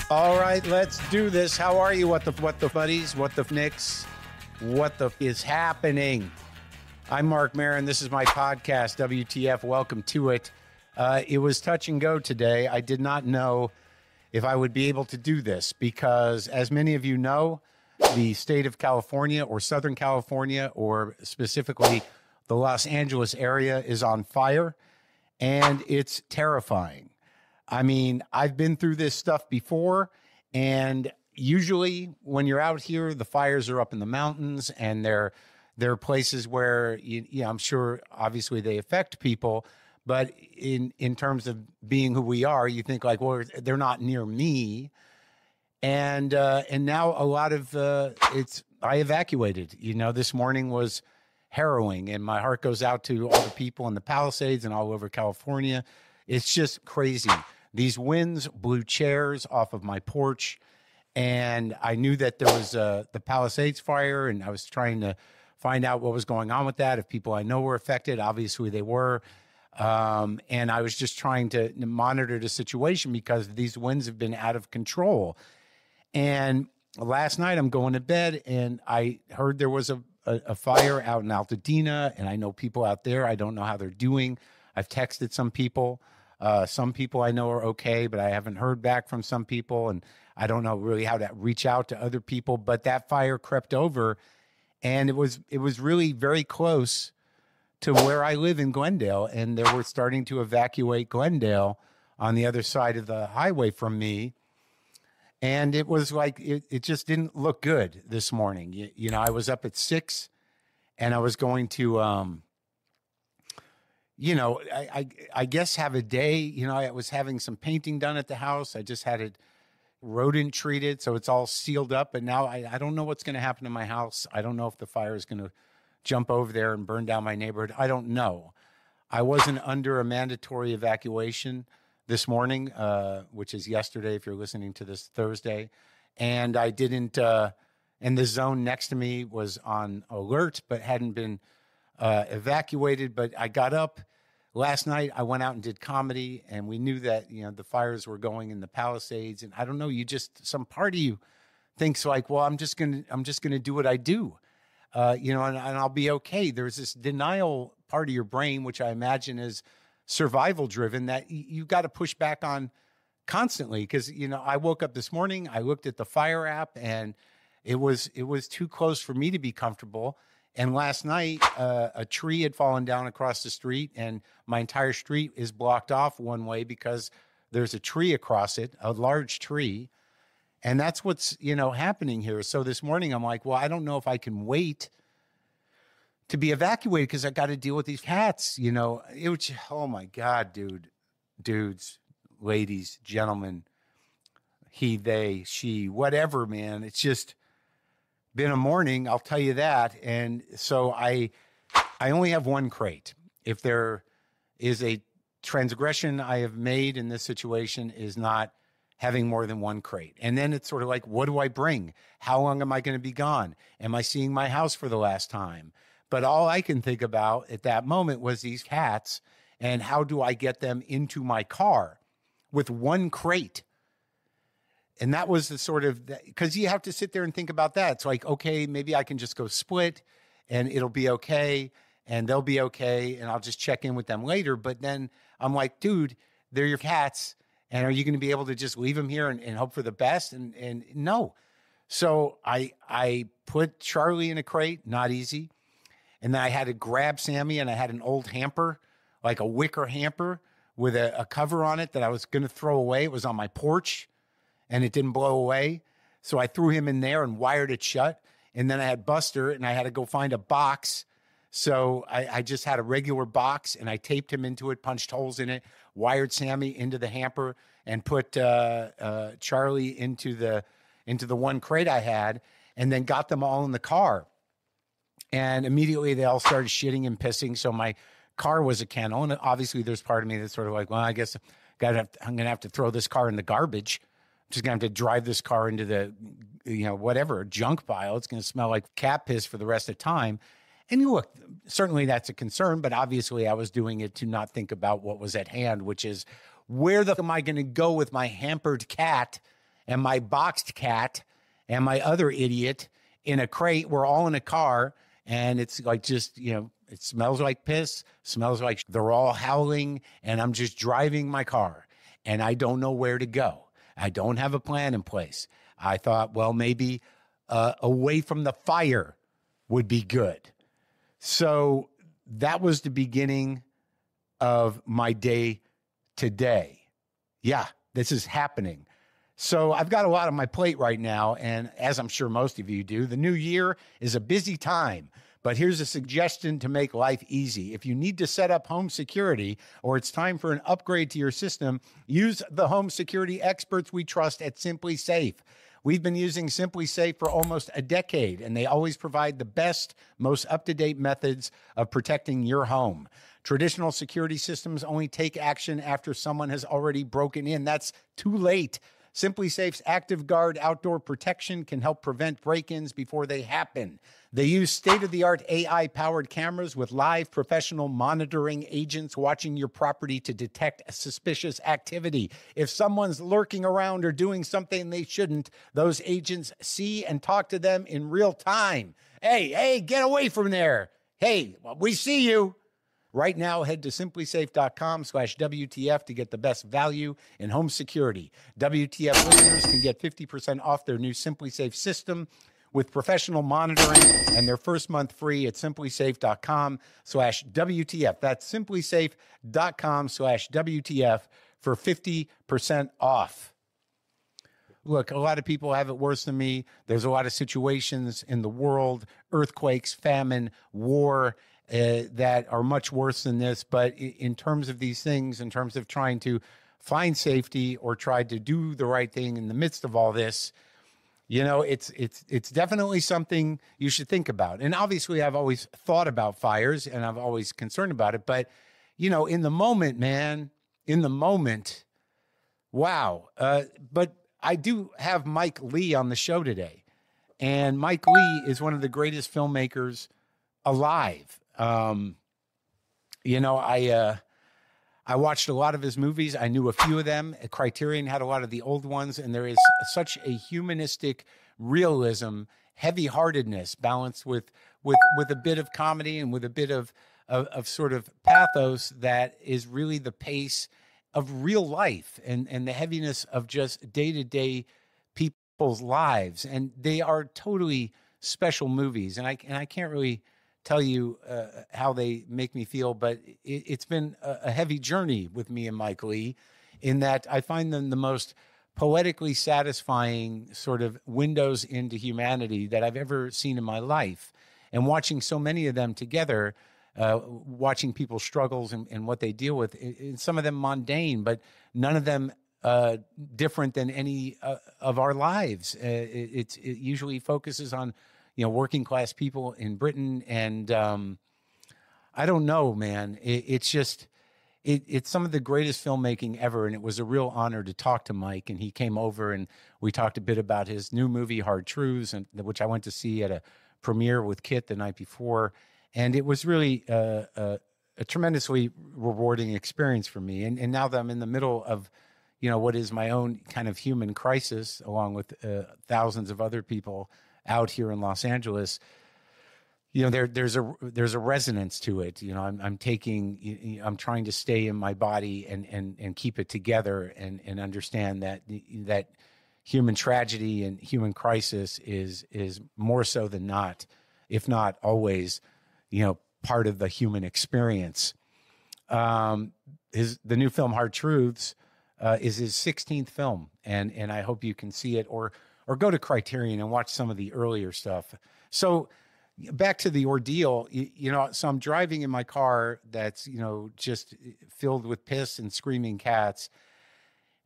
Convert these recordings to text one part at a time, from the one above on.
All right, let's do this. How are you? What the buddies? What the nicks? What the is happening? I'm Marc Maron. This is my podcast, WTF. Welcome to it. It was touch and go today. I did not know if I would be able to do this because, as many of you know, the state of California or Southern California, or specifically the Los Angeles area, is on fire, and it's terrifying. I mean, I've been through this stuff before, and usually when you're out here, the fires are up in the mountains, and there are places where, I'm sure, obviously, they affect people, but in terms of being who we are, you think like, well, they're not near me, and now a lot of I evacuated. This morning was harrowing, and my heart goes out to all the people in the Palisades and all over California. It's just crazy. These winds blew chairs off of my porch, and I knew that there was the Palisades fire, and I was trying to find out what was going on with that, if people I know were affected. Obviously, they were. And I was just trying to monitor the situation because these winds have been out of control. And last night, I'm going to bed, and I heard there was a fire out in Altadena, and I know people out there. I don't know how they're doing. I've texted some people. Some people I know are okay, but I haven't heard back from some people, and I don't know really how to reach out to other people. But that fire crept over, and it was really very close to where I live in Glendale, and they were starting to evacuate Glendale on the other side of the highway from me. And it was like it just didn't look good this morning. I was up at 6, and I was going to I guess have a day. I was having some painting done at the house. I just had it rodent treated, so it's all sealed up. But now I don't know what's going to happen to my house. I don't know if the fire is going to jump over there and burn down my neighborhood. I don't know. I wasn't under a mandatory evacuation this morning, which is yesterday if you're listening to this Thursday. And I didn't, and the zone next to me was on alert but hadn't been evacuated. But I got up last night. I went out and did comedy, and we knew that the fires were going in the Palisades. And I don't know, some part of you thinks like, well, I'm just gonna do what I do, and I'll be okay. There's this denial part of your brain, which I imagine is survival driven, that you got to push back on constantly. Because I woke up this morning, I looked at the fire app, and it was too close for me to be comfortable. And last night, a tree had fallen down across the street, and my entire street is blocked off one way because there's a tree across it, a large tree. And that's what's, happening here. So this morning, I'm like, well, I don't know if I can wait to be evacuated because I got to deal with these cats. Oh my God, dudes, ladies, gentlemen, he, they, she, whatever, man. It's just been a morning, I'll tell you that. And so I only have one crate. If there is a transgression I have made in this situation, is not having more than one crate. And then it's sort of like, what do I bring? How long am I going to be gone? Am I seeing my house for the last time? But all I can think about at that moment was these cats, and how do I get them into my car with one crate? And that was the sort of, because you have to sit there and think about that. It's like, okay, maybe I can just go split and it'll be okay and they'll be okay and I'll just check in with them later. But then I'm like, dude, they're your cats. And are you going to be able to just leave them here and hope for the best? And no. So I put Charlie in a crate, not easy. And then I had to grab Sammy, and I had an old hamper, like a wicker hamper with a cover on it that I was going to throw away. It was on my porch, and it didn't blow away. So I threw him in there and wired it shut. And then I had Buster, and I had to go find a box. So I just had a regular box, and I taped him into it, punched holes in it, wired Sammy into the hamper, and put Charlie into the one crate I had, and then got them all in the car. And immediately they all started shitting and pissing. So my car was a kennel. And obviously there's part of me that's sort of like, well, I guess I'm going to have to throw this car in the garbage. I'm just going to have to drive this car into the, whatever, junk pile. It's going to smell like cat piss for the rest of the time. And look, certainly that's a concern, but obviously I was doing it to not think about what was at hand, which is where the am I going to go with my hampered cat and my boxed cat and my other idiot in a crate? We're all in a car, and it's like just, it smells like piss, smells like they're all howling, and I'm just driving my car, and I don't know where to go. I don't have a plan in place. I thought, well, maybe away from the fire would be good. So that was the beginning of my day today. Yeah, this is happening. So I've got a lot on my plate right now, and as I'm sure most of you do, the new year is a busy time. But here's a suggestion to make life easy. If you need to set up home security or it's time for an upgrade to your system, use the home security experts we trust at Simply Safe. We've been using Simply Safe for almost a decade, and they always provide the best, most up-to-date methods of protecting your home. Traditional security systems only take action after someone has already broken in. That's too late. Simply Safe's Active Guard outdoor protection can help prevent break-ins before they happen. They use state-of-the-art AI-powered cameras with live professional monitoring agents watching your property to detect suspicious activity. If someone's lurking around or doing something they shouldn't, those agents see and talk to them in real time. Hey, get away from there. Hey, we see you. Right now, head to simplysafe.com/WTF to get the best value in home security. WTF listeners can get 50% off their new Simply Safe system with professional monitoring and their first month free at simplysafe.com/WTF. That's simplysafe.com/WTF for 50% off. Look, a lot of people have it worse than me. There's a lot of situations in the world, earthquakes, famine, war, that are much worse than this. But in terms of these things, in terms of trying to find safety or try to do the right thing in the midst of all this, it's definitely something you should think about. And obviously, I've always thought about fires and I've always concerned about it. But, in the moment, man, wow. But I do have Mike Leigh on the show today. And Mike Leigh is one of the greatest filmmakers alive. I watched a lot of his movies. I knew a few of them. Criterion had a lot of the old ones, and there is such a humanistic realism, heavy-heartedness balanced with a bit of comedy and with a bit of sort of pathos that is really the pace of real life and the heaviness of just day-to-day people's lives. And they are totally special movies, and I can't really tell you how they make me feel, but it's been a heavy journey with me and Mike Leigh in that I find them the most poetically satisfying sort of windows into humanity that I've ever seen in my life. And watching so many of them together, watching people's struggles and what they deal with, some of them mundane, but none of them different than any of our lives. It usually focuses on working class people in Britain. And I don't know, man. It's some of the greatest filmmaking ever. And it was a real honor to talk to Mike. And he came over and we talked a bit about his new movie, Hard Truths, which I went to see at a premiere with Kit the night before. And it was really a tremendously rewarding experience for me. And now that I'm in the middle of, what is my own kind of human crisis, along with thousands of other people out here in Los Angeles, there's a resonance to it. I'm trying to stay in my body and keep it together and understand that human tragedy and human crisis is more so than not, if not always, part of the human experience. The new film Hard Truths is his 16th film, and I hope you can see it or go to Criterion and watch some of the earlier stuff. So back to the ordeal, so I'm driving in my car that's, just filled with piss and screaming cats.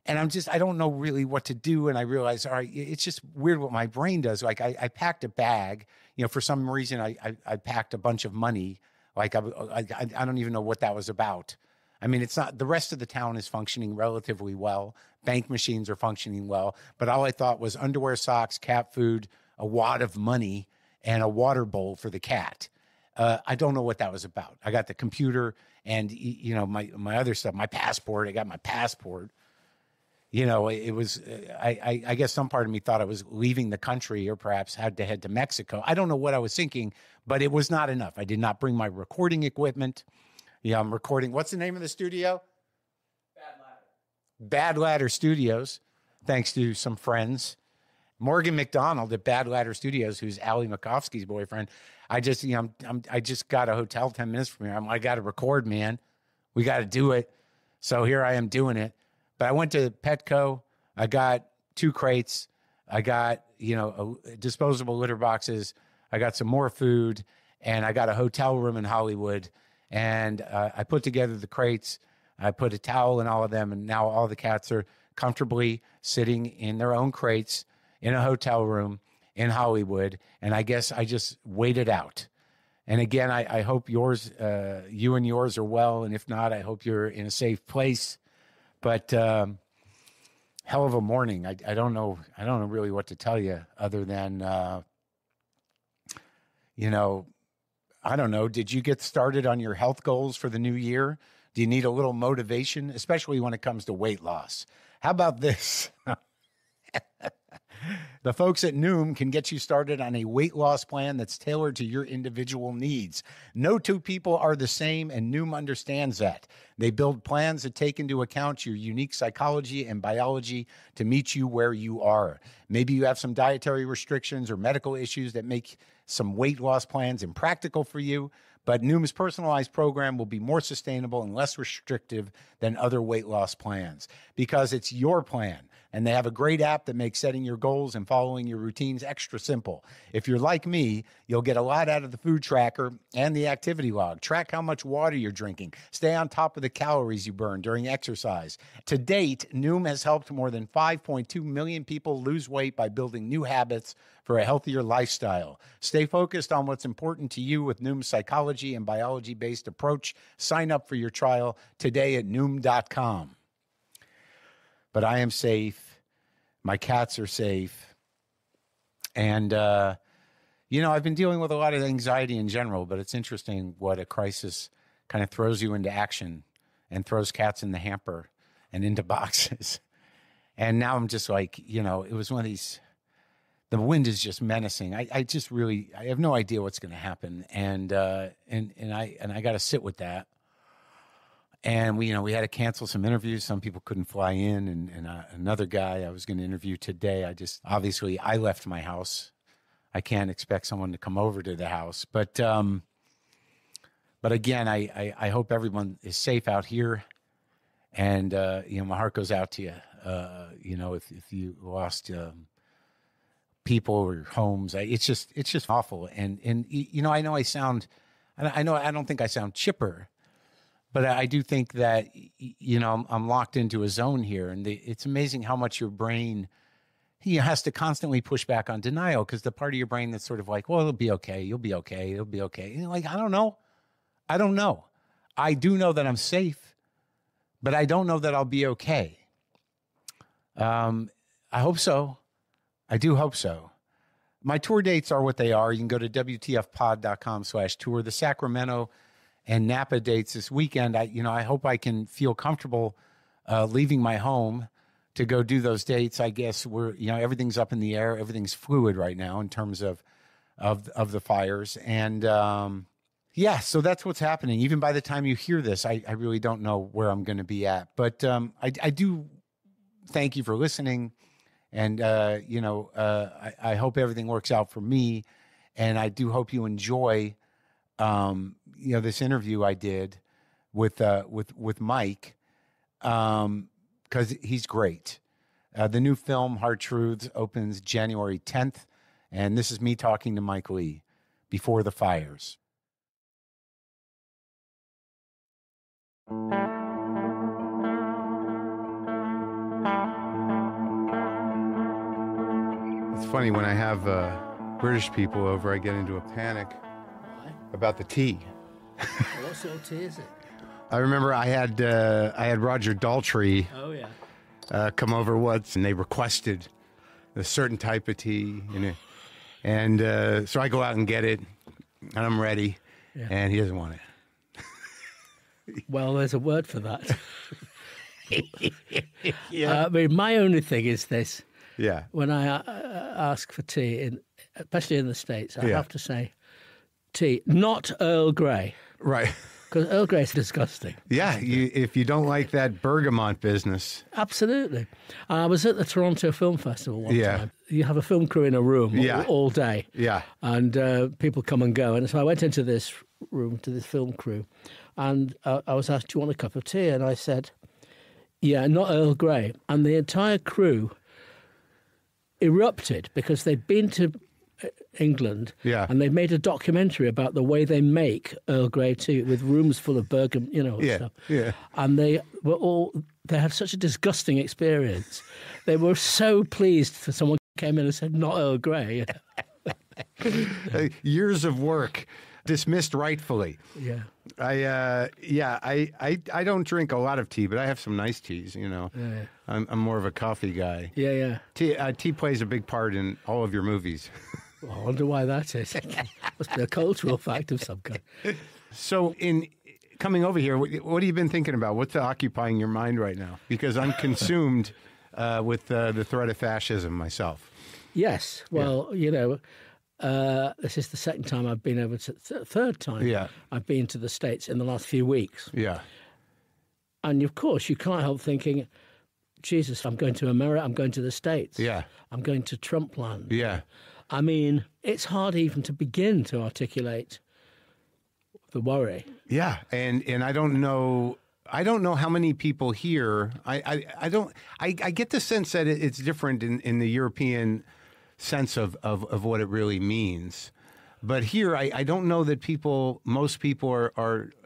And I don't know really what to do. And I realize, all right, it's just weird what my brain does. Like I packed a bag, for some reason I packed a bunch of money. Like I don't even know what that was about. I mean, it's not, the rest of the town is functioning relatively well. Bank machines are functioning well, but all I thought was underwear, socks, cat food, a wad of money, and a water bowl for the cat. I don't know what that was about. I got the computer and, my other stuff, my passport. I got my passport. It was, I guess some part of me thought I was leaving the country or perhaps had to head to Mexico. I don't know what I was thinking, but it was not enough. I did not bring my recording equipment. Yeah, I'm recording. What's the name of the studio? Bad Ladder Studios, thanks to some friends. Morgan McDonald at Bad Ladder Studios, who's Allie Makovsky's boyfriend. I just got a hotel 10 minutes from here. I got to record, man. We got to do it. So here I am doing it. But I went to Petco. I got 2 crates. I got, disposable litter boxes. I got some more food, and I got a hotel room in Hollywood. And I put together the crates. I put a towel in all of them, and now all the cats are comfortably sitting in their own crates in a hotel room in Hollywood. And I guess I just waited out. And again, I hope you and yours are well. And if not, I hope you're in a safe place. But hell of a morning. I don't know really what to tell you other than, I don't know. Did you get started on your health goals for the new year? Do you need a little motivation, especially when it comes to weight loss? How about this? The folks at Noom can get you started on a weight loss plan that's tailored to your individual needs. No 2 people are the same, and Noom understands that. They build plans that take into account your unique psychology and biology to meet you where you are. Maybe you have some dietary restrictions or medical issues that make some weight loss plans impractical for you, but Noom's personalized program will be more sustainable and less restrictive than other weight loss plans because it's your plan. And they have a great app that makes setting your goals and following your routines extra simple. If you're like me, you'll get a lot out of the food tracker and the activity log. Track how much water you're drinking. Stay on top of the calories you burn during exercise. To date, Noom has helped more than 5.2 million people lose weight by building new habits for a healthier lifestyle. Stay focused on what's important to you with Noom's psychology and biology-based approach. Sign up for your trial today at Noom.com. But I am safe. My cats are safe. And, I've been dealing with a lot of anxiety in general, but it's interesting what a crisis kind of throws you into action and throws cats in the hamper and into boxes. And now I'm just like, it was one of these, the wind is just menacing. I have no idea what's going to happen. And I got to sit with that. And we had to cancel some interviews. Some people couldn't fly in. And another guy I was going to interview today, I left my house. I can't expect someone to come over to the house. But again, I hope everyone is safe out here. And, my heart goes out to you. If you lost people or homes, it's just awful. And I know I don't think I sound chipper. But I do think that, I'm locked into a zone here. And it's amazing how much your brain has to constantly push back on denial because the part of your brain that's sort of like, well, it'll be okay. You'll be okay. It'll be okay. And you're like, I don't know. I do know that I'm safe, but I don't know that I'll be okay. I hope so. I do hope so. My tour dates are what they are. You can go to WTFpod.com/tour. The Sacramento and Napa dates this weekend. I hope I can feel comfortable leaving my home to go do those dates. I guess everything's up in the air. Everything's fluid right now in terms of the fires. And so that's what's happening. Even by the time you hear this, I really don't know where I'm going to be at. But I do thank you for listening. And, I hope everything works out for me. And I do hope you enjoy this interview I did with Mike, because he's great. The new film, Hard Truths, opens January 10th. And this is me talking to Mike Leigh before the fires. It's funny, when I have British people over, I get into a panic. About the tea. What sort of tea is it? I remember I had Roger Daltrey. Oh yeah. Come over once, and they requested a certain type of tea, and so I go out and get it, and I'm ready, and he doesn't want it. Well, there's a word for that. Yeah. I mean, my only thing is this. Yeah. When I ask for tea, especially in the States, I have to say tea, not Earl Grey. Right. Because Earl Grey is disgusting. Yeah, if you don't like that bergamot business. Absolutely. I was at the Toronto Film Festival one Yeah. time. You have a film crew in a room all day. Yeah. And people come and go. And so I went into this room, to this film crew, and I was asked, do you want a cup of tea? And I said, yeah, not Earl Grey. And the entire crew erupted because they'd been to England, and they made a documentary about the way they make Earl Grey tea with rooms full of bergamot, stuff. Yeah. And they had such a disgusting experience. They were so pleased for someone came in and said, not Earl Grey. Years of work dismissed rightfully. Yeah. I don't drink a lot of tea, but I have some nice teas, Yeah. I'm more of a coffee guy. Yeah. Tea plays a big part in all of your movies. Well, I wonder why that is. Must be a cultural fact of some kind. So in coming over here, what have you been thinking about? What's occupying your mind right now? Because I'm consumed with the threat of fascism myself. Yes. Well, this is the second time I've been over to, third time I've been to the States in the last few weeks. Yeah. And of course, you can't help thinking, Jesus, I'm going to America, I'm going to the States. Yeah. I'm going to Trump land. Yeah. I mean, it's hard even to begin to articulate the worry. Yeah. And I don't know how many people here, I get the sense that it's different in the European sense of what it really means. But here, I don't know that most people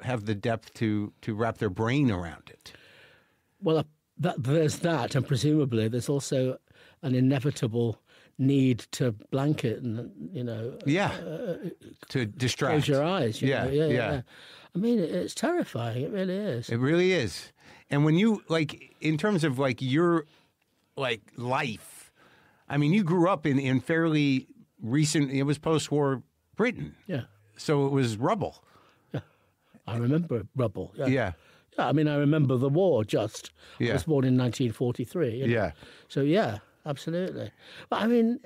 have the depth to wrap their brain around it. Well, there's that, and presumably there's also an inevitable need to blanket and, to distract. Close your eyes. Yeah. I mean, it's terrifying. It really is. It really is. And when you, in terms of, your, life, I mean, you grew up in fairly recent, it was post-war Britain. Yeah. So it was rubble. Yeah. I remember rubble. Yeah. Yeah. Yeah, I mean, I remember the war just. Yeah. I was born in 1943. Yeah. So, yeah, absolutely. But, I mean,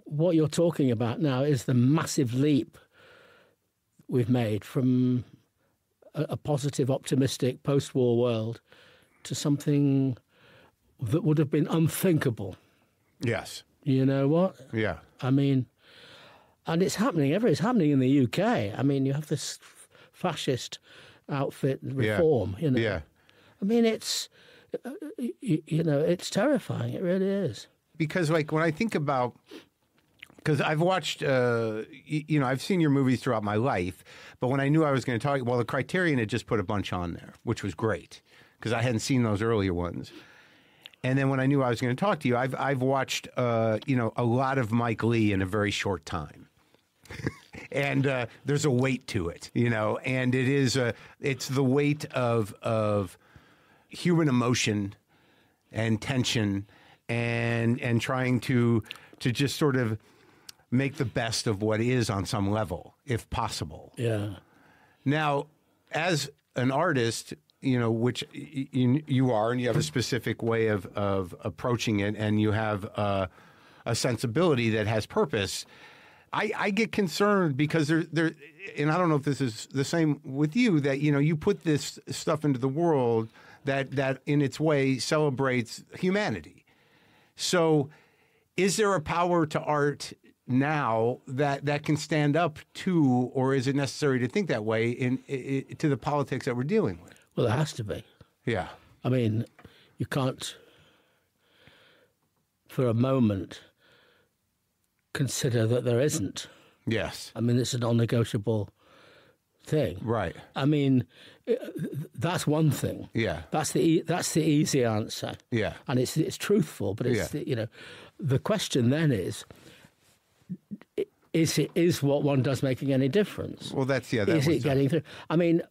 what you're talking about now is the massive leap we've made from a positive, optimistic post-war world to something that would have been unthinkable. Yes. You know what? Yeah. I mean, and it's happening it's happening in the UK. I mean, you have this fascist outfit reform, Yeah. I mean, it's, it's terrifying. It really is. Because, when I think about, because I've watched, I've seen your movies throughout my life, but when I knew I was going to talk, the Criterion had just put a bunch on there, which was great, because I hadn't seen those earlier ones. And then when I knew I was going to talk to you, I've watched, a lot of Mike Leigh in a very short time. And there's a weight to it, and it's the weight of human emotion and tension and trying to just sort of make the best of what is on some level, if possible. Yeah. Now, as an artist, which you are, and you have a specific way of approaching it, and you have a sensibility that has purpose, I get concerned because there, and I don't know if this is the same with you, that, you put this stuff into the world that in its way celebrates humanity. So is there a power to art now that can stand up to, or is it necessary to think that way to the politics that we're dealing with? Well, there has to be. Yeah. I mean, you can't, for a moment, consider that there isn't. Yes. I mean, it's a non-negotiable thing. Right. I mean, that's one thing. Yeah. That's the easy answer. Yeah. And it's truthful, but it's the question then is what one does making any difference? Well, that's is it getting through? I mean,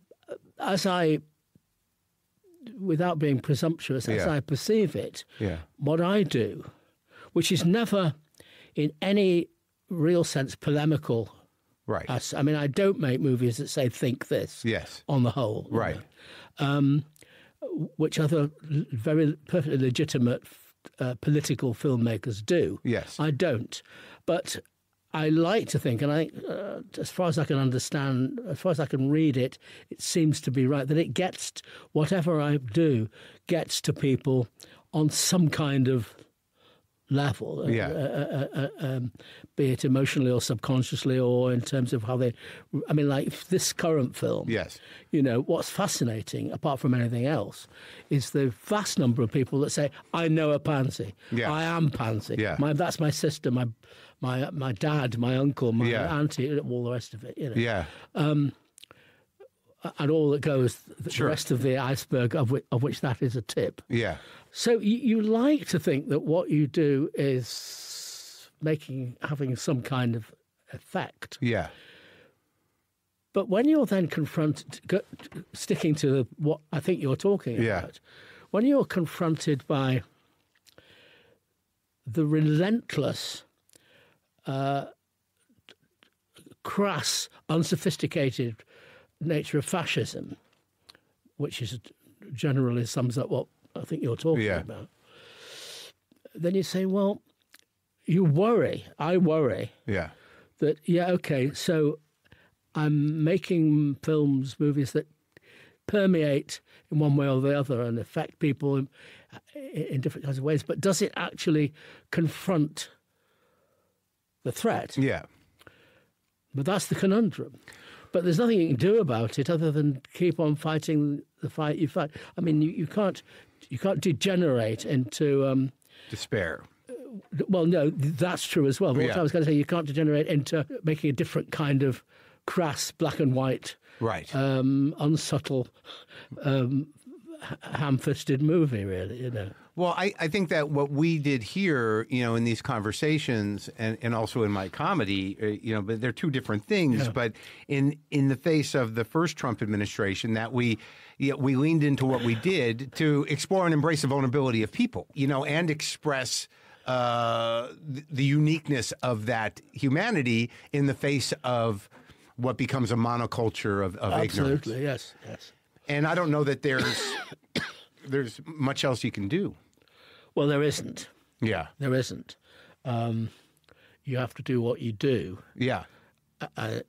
without being presumptuous, as I perceive it, what I do, which is never in any real sense polemical Right. I mean, I don't make movies that say "think this." Yes. On the whole. Right. Which other very perfectly legitimate political filmmakers do. Yes. I don't. But I like to think, and I think, as far as I can understand, as far as I can read it, it seems to be right that it gets, whatever I do, gets to people on some kind of level, be it emotionally or subconsciously or in terms of how they, I mean, like this current film, Yes. you know, what's fascinating, apart from anything else, is the vast number of people that say, I know a pansy, Yeah. I am pansy, Yeah. That's my sister, my dad, my uncle, my Yeah. auntie, all the rest of it, you know. Yeah. And all that goes, Sure. the rest of the iceberg of which that is a tip. Yeah. So you like to think that what you do is having some kind of effect. Yeah. But when you're then confronted, sticking to what I think you're talking Yeah. about, when you're confronted by the relentless, crass, unsophisticated nature of fascism, which is generally sums up what I think you're talking about, then you say, well, I worry Yeah. that, okay, so I'm making movies that permeate in one way or the other and affect people in different kinds of ways, but does it actually confront the threat? Yeah. But that's the conundrum. But there's nothing you can do about it other than keep on fighting the fight you fight. I mean, you can't degenerate into Despair. well, no, that's true as well. But what I was going to say, you can't degenerate into making a different kind of crass, black and white, Right. unsubtle, ham-fisted movie, really, you know. Well, I think that what we did here, you know, in these conversations and also in my comedy, you know, but they're two different things. Yeah. But in the face of the first Trump administration, that we leaned into what we did to explore and embrace the vulnerability of people, you know, and express the uniqueness of that humanity in the face of what becomes a monoculture of ignorance. Absolutely, yes. And I don't know that there's much else you can do. Well, there isn't. Yeah. There isn't. You have to do what you do. Yeah.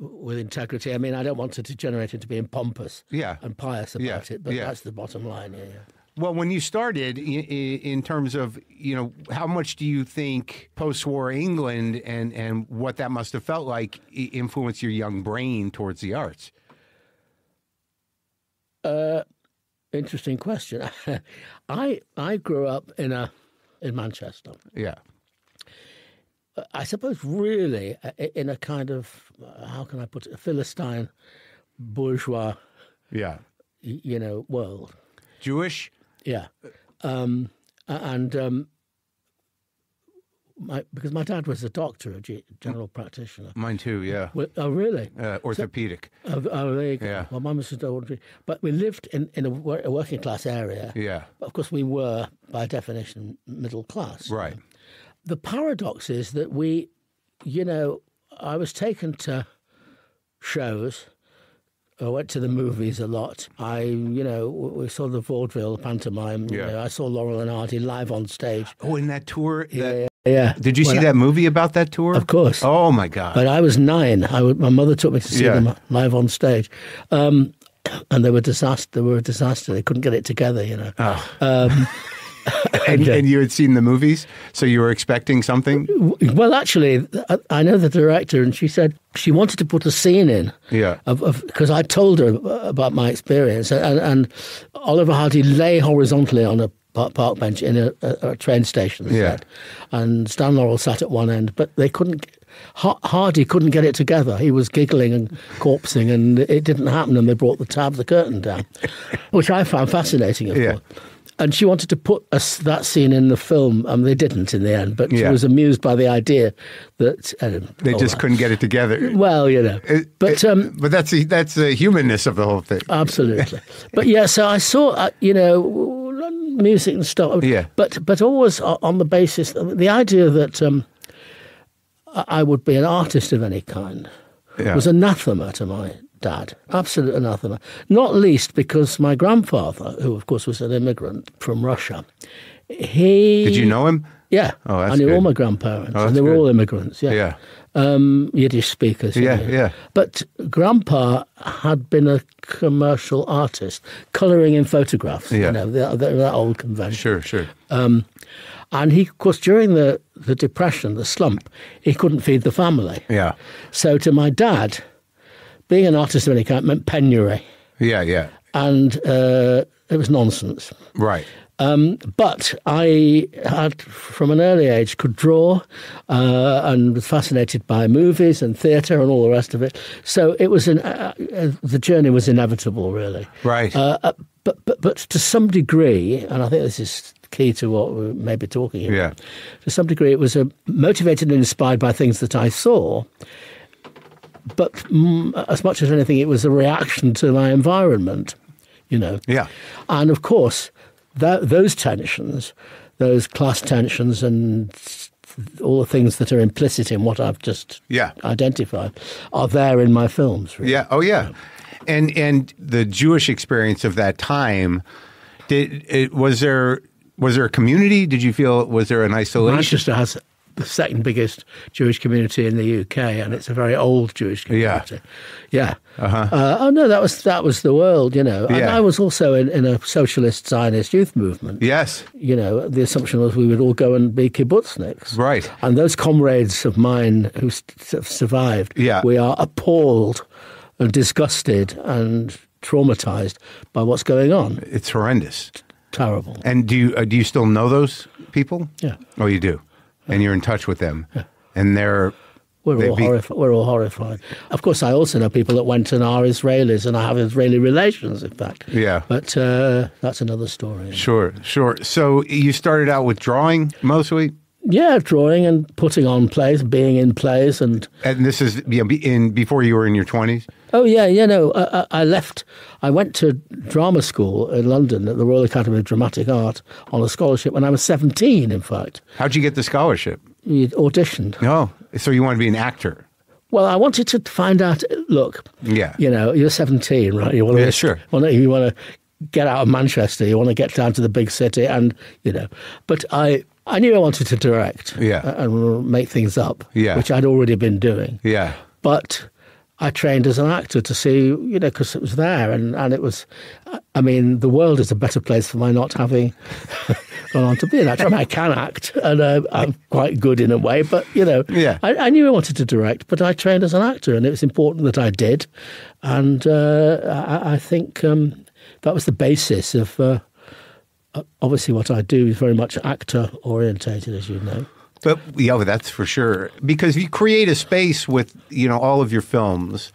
With integrity. I mean, I don't want to degenerate into being pompous and pious about it, but that's the bottom line here. Yeah. Well, when you started, in terms of, you know, how much do you think post-war England and what that must have felt like influenced your young brain towards the arts? Interesting question. I grew up in Manchester. Yeah. I suppose really in a kind of, how can I put it, a Philistine bourgeois, you know, world. Jewish? Yeah. Because my dad was a doctor, a general practitioner. Mine too, yeah. Oh, really? Orthopedic. Oh, there you go. Yeah. Well, mine was a doctor. But we lived in a working class area. Yeah. But of course, we were, by definition, middle class. Right. The paradox is that we, you know, I was taken to shows. I went to the movies a lot. We saw the vaudeville pantomime. Yeah. You know, I saw Laurel and Hardy live on stage. Oh, in that tour? Yeah. Did you see that movie about that tour? Of course. Oh, my God. But I was 9. My mother took me to see them live on stage. And they were a disaster. They couldn't get it together, you know. Oh. And you had seen the movies, so you were expecting something? Well, actually, I know the director, and she said she wanted to put a scene in. Yeah. Because I told her about my experience, and Oliver Hardy lay horizontally on a park bench in a train station set, and Stan Laurel sat at one end, but they couldn't. Hardy couldn't get it together. He was giggling and corpsing, and it didn't happen. And they brought the curtain down, which I found fascinating. Of course. And she wanted to put that scene in the film, and they didn't in the end. But she was amused by the idea that they just couldn't get it together. Well, you know, but that's the humanness of the whole thing. Absolutely. But so I saw, you know, music and stuff. Yeah. But always on the basis, the idea that I would be an artist of any kind was anathema to my dad, absolute anathema. Not least because my grandfather, who of course was an immigrant from Russia, Did you know him? Yeah, oh, that's I knew good. all my grandparents, Oh, and they were good. all immigrants. Yeah, Yiddish speakers. Yeah. But Grandpa had been a commercial artist, colouring in photographs. Yeah. That old convention. Sure. And he, of course, during the Depression, the slump, he couldn't feed the family. Yeah. So to my dad, being an artist of any kind meant penury, Yeah. and it was nonsense. Right. But I had, from an early age, could draw and was fascinated by movies and theatre and all the rest of it. So it was the journey was inevitable, really. Right. But to some degree, and I think this is key to what we may be talking about, to some degree it was motivated and inspired by things that I saw. But as much as anything, it was a reaction to my environment, Yeah. And of course, those tensions, those class tensions and all the things that are implicit in what I've just identified are there in my films. Really. Yeah. Oh, yeah. And the Jewish experience of that time, was there a community? Did you feel, was there an isolation? Manchester has the second biggest Jewish community in the UK, and it's a very old Jewish community. Yeah. Oh no, that was the world, And I was also in a socialist Zionist youth movement. Yes. The assumption was we would all go and be kibbutzniks. Right. And those comrades of mine who survived, we are appalled and disgusted and traumatized by what's going on. It's horrendous. Terrible. And do you still know those people? Yeah. Oh, you do? And you're in touch with them? Yeah. And We're all horrified. Of course, I also know people that went and are Israelis, and I have Israeli relations, in fact. Yeah. But that's another story. Sure. So you started out with drawing mostly? Yeah, drawing and putting on plays, being in plays. And this is before you were in your 20s? Oh, yeah, I went to drama school in London at the Royal Academy of Dramatic Art on a scholarship when I was 17, in fact. How'd you get the scholarship? You auditioned. Oh, so you want to be an actor? Well, I wanted to find out, look, you're 17, right? You want to, sure. You want to get out of Manchester, you want to get down to the big city, and, but I knew I wanted to direct and make things up, which I'd already been doing. Yeah. But I trained as an actor to see, because it was there, and it was, the world is a better place for my not having gone on to be an actor. I can act, and I'm quite good in a way, but, I knew I wanted to direct, but I trained as an actor, and it was important that I did. And I think that was the basis of, obviously what I do is very much actor-orientated, as you know. But that's for sure. Because you create a space with, all of your films,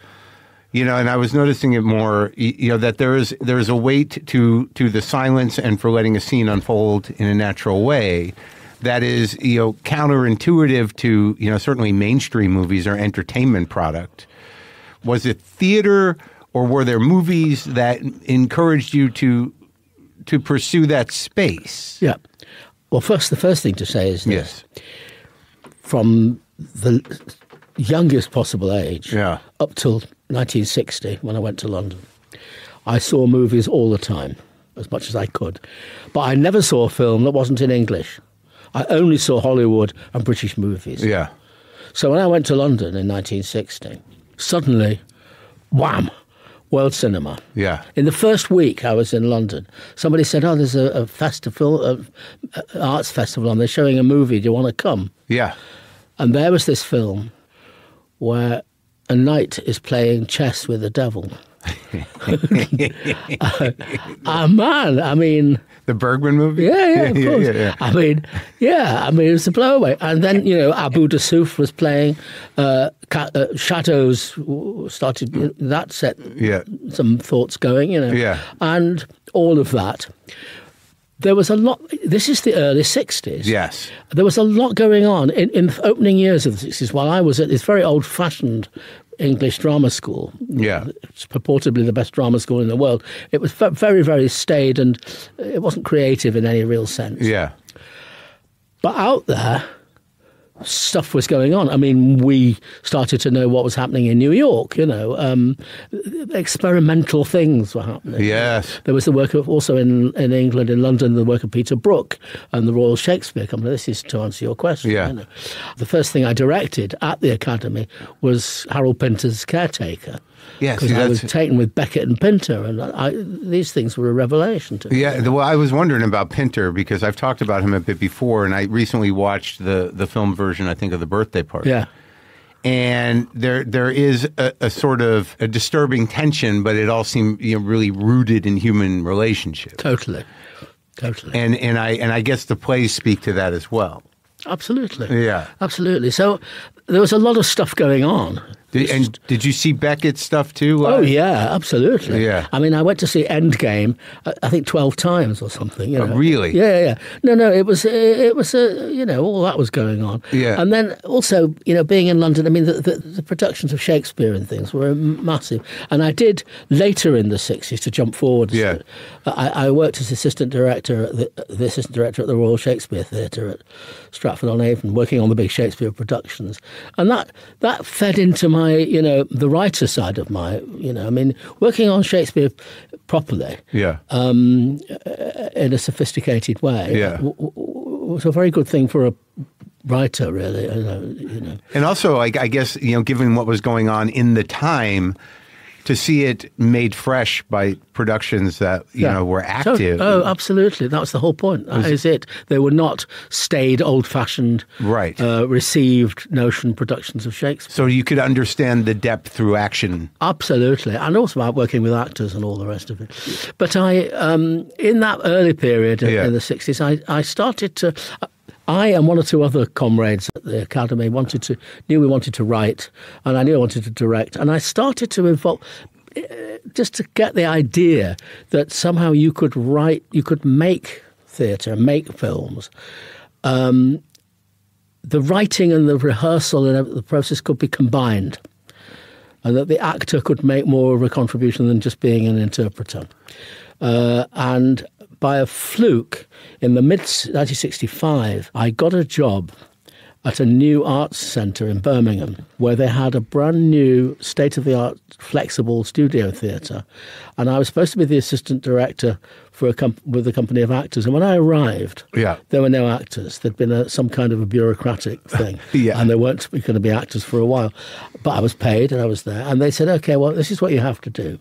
and I was noticing it more, that there's a weight to the silence and for letting a scene unfold in a natural way that is, counterintuitive to, certainly mainstream movies or entertainment product. Was it theater, or were there movies that encouraged you to pursue that space? Yeah. Well, the first thing to say is this. Yes. From the youngest possible age up till 1960, when I went to London, I saw movies all the time, as much as I could. But I never saw a film that wasn't in English. I only saw Hollywood and British movies. Yeah. So when I went to London in 1960, suddenly, wham, world cinema. Yeah. In the first week I was in London, somebody said, "Oh, there's a festival, arts festival, and they're showing a movie. Do you want to come?" Yeah. And there was this film where a knight is playing chess with the devil. Man, the Bergman movie? Yeah, of course. Yeah. It was a blowaway. And then, Abu Dassouf was playing, Shadows started, that set some thoughts going, And all of that. There was a lot, this is the early 60s. Yes. There was a lot going on in the opening years of the 60s while I was at this very old-fashioned English drama school. Yeah. It's purportedly the best drama school in the world. It was very, very staid, and it wasn't creative in any real sense. Yeah. But out there stuff was going on. I mean, we started to know what was happening in New York, experimental things were happening. Yes. There was the work of, also in England, in London, the work of Peter Brook and the Royal Shakespeare Company. This is to answer your question. Yeah. The first thing I directed at the Academy was Harold Pinter's Caretaker. Yes, because I was taken with Beckett and Pinter, and these things were a revelation to me. Yeah, well, I was wondering about Pinter because I've talked about him a bit before, and I recently watched the film version, I think, of The Birthday Party. Yeah. And there is a sort of a disturbing tension, but it all seemed really rooted in human relationships. Totally. And I guess the plays speak to that as well. Absolutely. Yeah. Absolutely. So there was a lot of stuff going on. Did you see Beckett's stuff too? Oh, yeah, absolutely. Yeah. I mean, I went to see Endgame, I think 12 times or something. Oh, really? Yeah. No, it was all that was going on. Yeah. And then also, being in London, I mean, the productions of Shakespeare and things were massive. And I did later in the 60s, to jump forward. Yeah. I worked as assistant director, the assistant director at the Royal Shakespeare Theatre at Stratford-on-Avon, working on the big Shakespeare productions. And that fed into my, the writer side of my, I mean, working on Shakespeare properly, in a sophisticated way, was a very good thing for a writer, really. And also, I guess, given what was going on in the time, to see it made fresh by productions that were active. Oh, absolutely. That was the whole point. That is it. They were not staid, old-fashioned, received notion productions of Shakespeare. So you could understand the depth through action. Absolutely. And also about working with actors and all the rest of it. But in that early period in the 60s, I started to... I and one or two other comrades at the Academy knew we wanted to write, and I knew I wanted to direct. And I started to involve, just to get the idea that somehow you could make theatre, make films. The writing and the rehearsal and the process could be combined, and that the actor could make more of a contribution than just being an interpreter. And by a fluke, in the mid-1965, I got a job at a new arts centre in Birmingham, where they had a brand new state-of-the-art flexible studio theatre. And I was supposed to be the assistant director with a company of actors. And when I arrived, there were no actors. There'd been some kind of a bureaucratic thing. And there weren't going to be actors for a while. But I was paid and I was there. And they said, OK, well, this is what you have to do.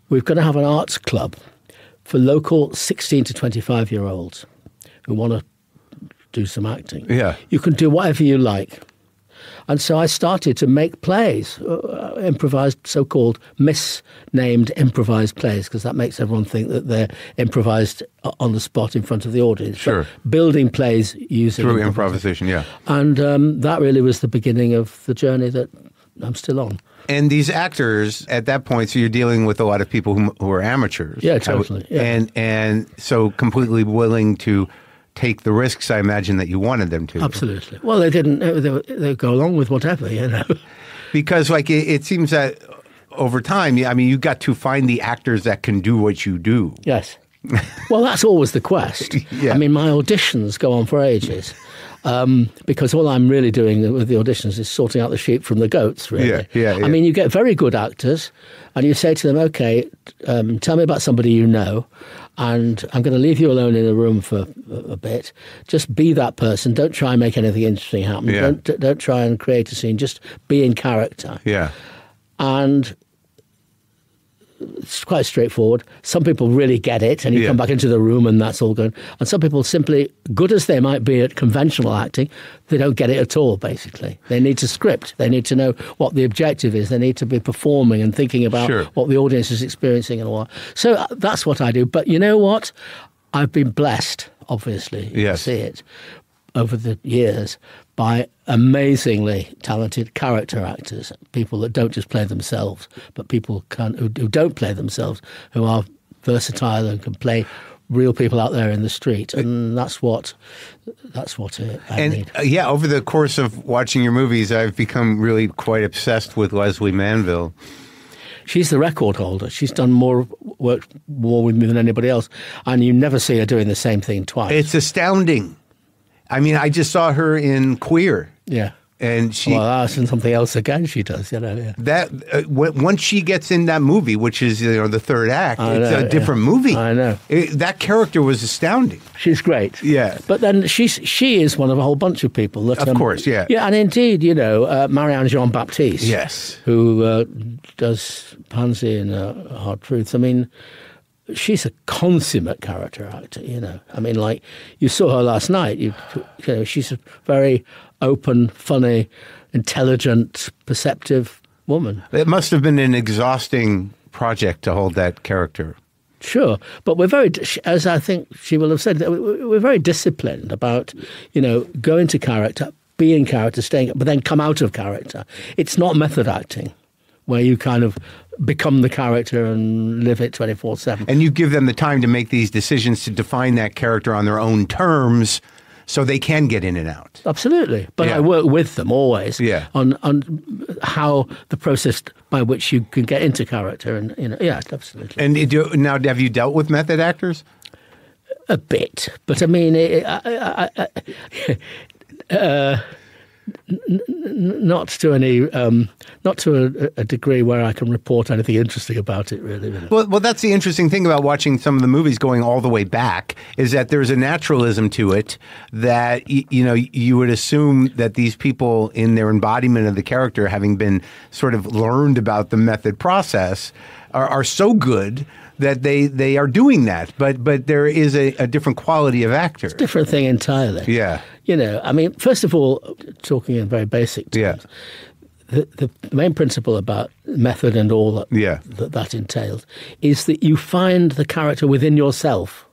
We've got to have an arts club for local 16 to 25-year-olds who want to do some acting. Yeah. You can do whatever you like. And so I started to make plays, improvised, so-called misnamed improvised plays, because that makes everyone think that they're improvised on the spot in front of the audience. Sure. But building plays using through improvisation, And that really was the beginning of the journey that I'm still on. And these actors, at that point, so you're dealing with a lot of people who are amateurs. Yeah, totally. And so completely willing to take the risks, I imagine, that you wanted them to. Absolutely. Well, they didn't. They go along with whatever, Because, it seems that over time, I mean, you got to find the actors that can do what you do. Yes. Well, that's always the quest. I mean, my auditions go on for ages. Because all I'm really doing with the auditions is sorting out the sheep from the goats, really. Yeah. I mean, you get very good actors, and you say to them, OK, tell me about somebody you know, and I'm going to leave you alone in a room for a bit. Just be that person. Don't try and make anything interesting happen. Don't try and create a scene. Just be in character. Yeah. And it's quite straightforward. Some people really get it, and you come back into the room and that's all going. And some people simply, good as they might be at conventional acting, they don't get it at all, basically. They need to script. They need to know what the objective is. They need to be performing and thinking about what the audience is experiencing and all that. So that's what I do. But you know what? I've been blessed, obviously, to see it over the years by amazingly talented character actors, people that don't just play themselves, but people who don't play themselves, who are versatile and can play real people out there in the street. And that's what I need. Over the course of watching your movies, I've become really quite obsessed with Leslie Manville. She's the record holder. She's done more work with me than anybody else, and you never see her doing the same thing twice. It's astounding. I mean, I just saw her in Queer. Yeah. And she, well, that's something else again. She does, you know. Yeah. That once she gets in that movie, which is the third act, it's a different movie. I know that character was astounding. She's great. Yeah, but then she is one of a whole bunch of people. That, of course, yeah, yeah, and indeed, Marianne Jean Baptiste, yes, who does Pansy in Hard Truths. I mean, she's a consummate character actor. I mean, like you saw her last night. She's a very open, funny, intelligent, perceptive woman. It must have been an exhausting project to hold that character. Sure, but we're very, as I think she will have said, we're very disciplined about, go into character, be in character, staying, but then come out of character. It's not method acting, where you kind of become the character and live it 24/7. And you give them the time to make these decisions to define that character on their own terms, so they can get in and out. Absolutely. But I work with them always on how the process by which you can get into character. And, absolutely. And now, have you dealt with method actors? A bit. But I mean, not to a degree where I can report anything interesting about it, really. Well, that's the interesting thing about watching some of the movies going all the way back, is that there's a naturalism to it that, you would assume that these people in their embodiment of the character, having been sort of learned about the method process, are so good that they are doing that, but there is a different quality of actor. It's a different thing entirely. Yeah. I mean, first of all, talking in very basic terms, the main principle about method and all that entails is that you find the character within yourself.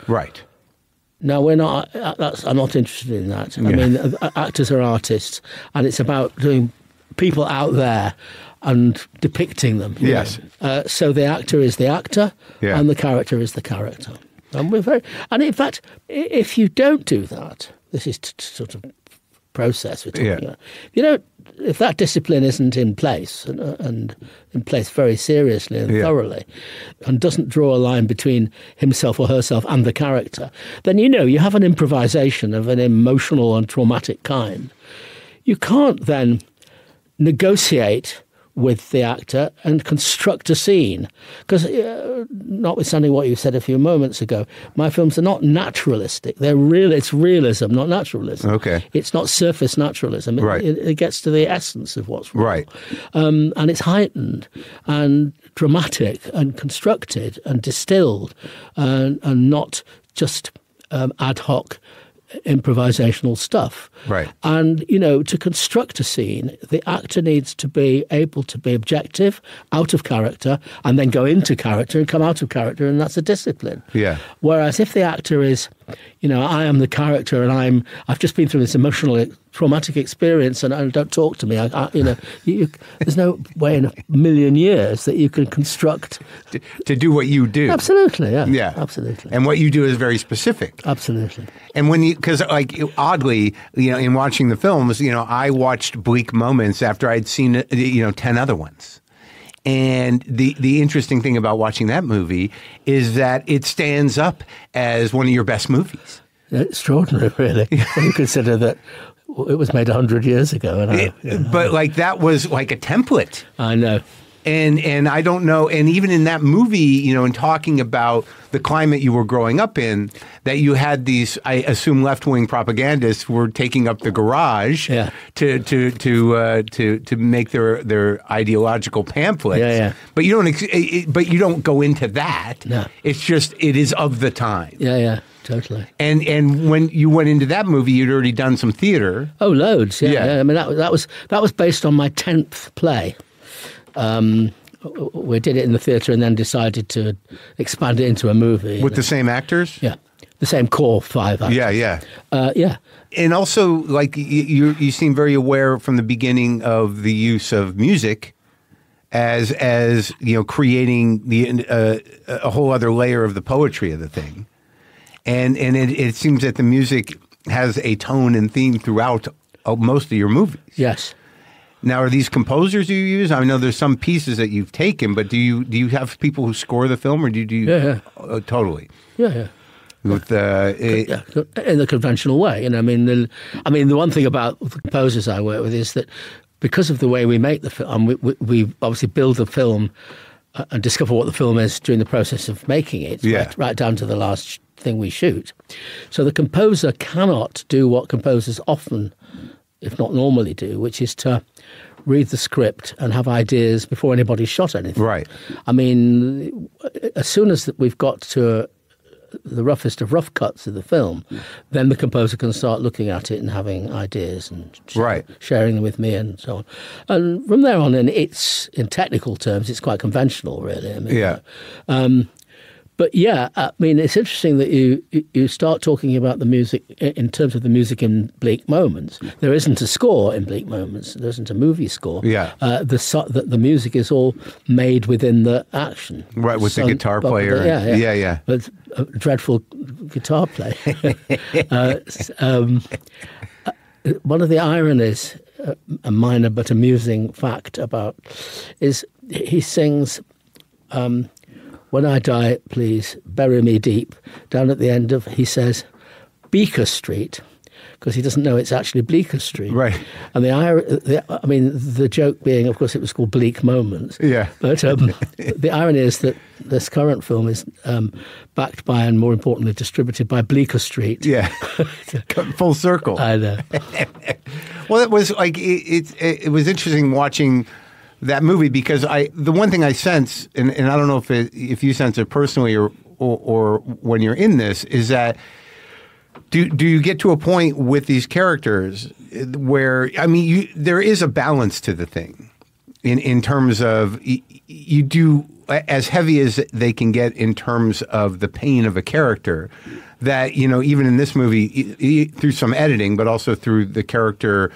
Right. Now, we're not. I'm not interested in that. I mean, actors are artists, and it's about doing people out there and depicting them. Yes. So the actor is the actor, and the character is the character. And and in fact, if you don't do that, this is sort of process we're talking about. If that discipline isn't in place and in place very seriously and thoroughly, and doesn't draw a line between himself or herself and the character, then you have an improvisation of an emotional and traumatic kind. You can't then negotiate with the actor and construct a scene. Because notwithstanding what you said a few moments ago, my films are not naturalistic. They're real. It's realism, not naturalism. Okay. It's not surface naturalism. It gets to the essence of what's real. Right. And it's heightened and dramatic and constructed and distilled and not just ad hoc improvisational stuff. Right. And, to construct a scene, the actor needs to be able to be objective, out of character, and then go into character and come out of character, and that's a discipline. Yeah. Whereas if the actor is, I am the character and I've just been through this emotional, traumatic experience and don't talk to me, there's no way in a million years that you can construct... To do what you do. Absolutely, yeah. Absolutely. And what you do is very specific. Absolutely. And because oddly, in watching the films, I watched bleak moments after I'd seen, 10 other ones. And the interesting thing about watching that movie is that it stands up as one of your best movies. Extraordinary, really. When you consider that it was made 100 years ago. But that was like a template. I know. And I don't know, and even in that movie, in talking about the climate you were growing up in, that you had these, I assume, left-wing propagandists who were taking up the garage to make their ideological pamphlets. Yeah. But you don't go into that. No. It's just it is of the time. Yeah. Totally. And when you went into that movie, you'd already done some theater. Oh, loads. Yeah. I mean, that was based on my 10th play. We did it in the theatre and then decided to expand it into a movie. With the same actors? Yeah. The same core 5 actors. Yeah. Yeah. And also, you seem very aware from the beginning of the use of music as creating a whole other layer of the poetry of the thing. And it seems that the music has a tone and theme throughout most of your movies. Yes. Now, are these composers you use? I know there's some pieces that you've taken, but do you have people who score the film, or do you? Yeah. Totally. Yeah. with in the conventional way. I mean, the one thing about the composers I work with is that because of the way we make the film, we obviously build the film and discover what the film is during the process of making it, right down to the last thing we shoot. So the composer cannot do what composers often, if not normally, do, which is to read the script and have ideas before anybody's shot anything. Right. I mean, as soon as we've got to the roughest of rough cuts of the film, then the composer can start looking at it and having ideas and sharing them with me and so on. And from there on, in technical terms, it's quite conventional, really. I mean, but yeah, I mean, it's interesting that you start talking about the music in terms of the music in Bleak Moments. There isn't a score in Bleak Moments. There isn't a movie score. Yeah. The music is all made within the action. Right, with the guitar player. Yeah. But a dreadful guitar player. One of the ironies, a minor but amusing fact about, is he sings... when I die, please bury me deep. Down at the end of, he says, Beaker Street, because he doesn't know it's actually Bleecker Street. Right. And the joke being, of course, it was called Bleak Moments. Yeah. But the irony is that this current film is backed by and, more importantly, distributed by Bleecker Street. Yeah. Full circle. I know. Well, it was like it was interesting watching that movie, because the one thing I sense, and I don't know if you sense it personally or when you're in this, is that do you get to a point with these characters where, I mean, there is a balance to the thing in terms of you do, as heavy as they can get in terms of the pain of a character, that, even in this movie, through some editing, but also through the character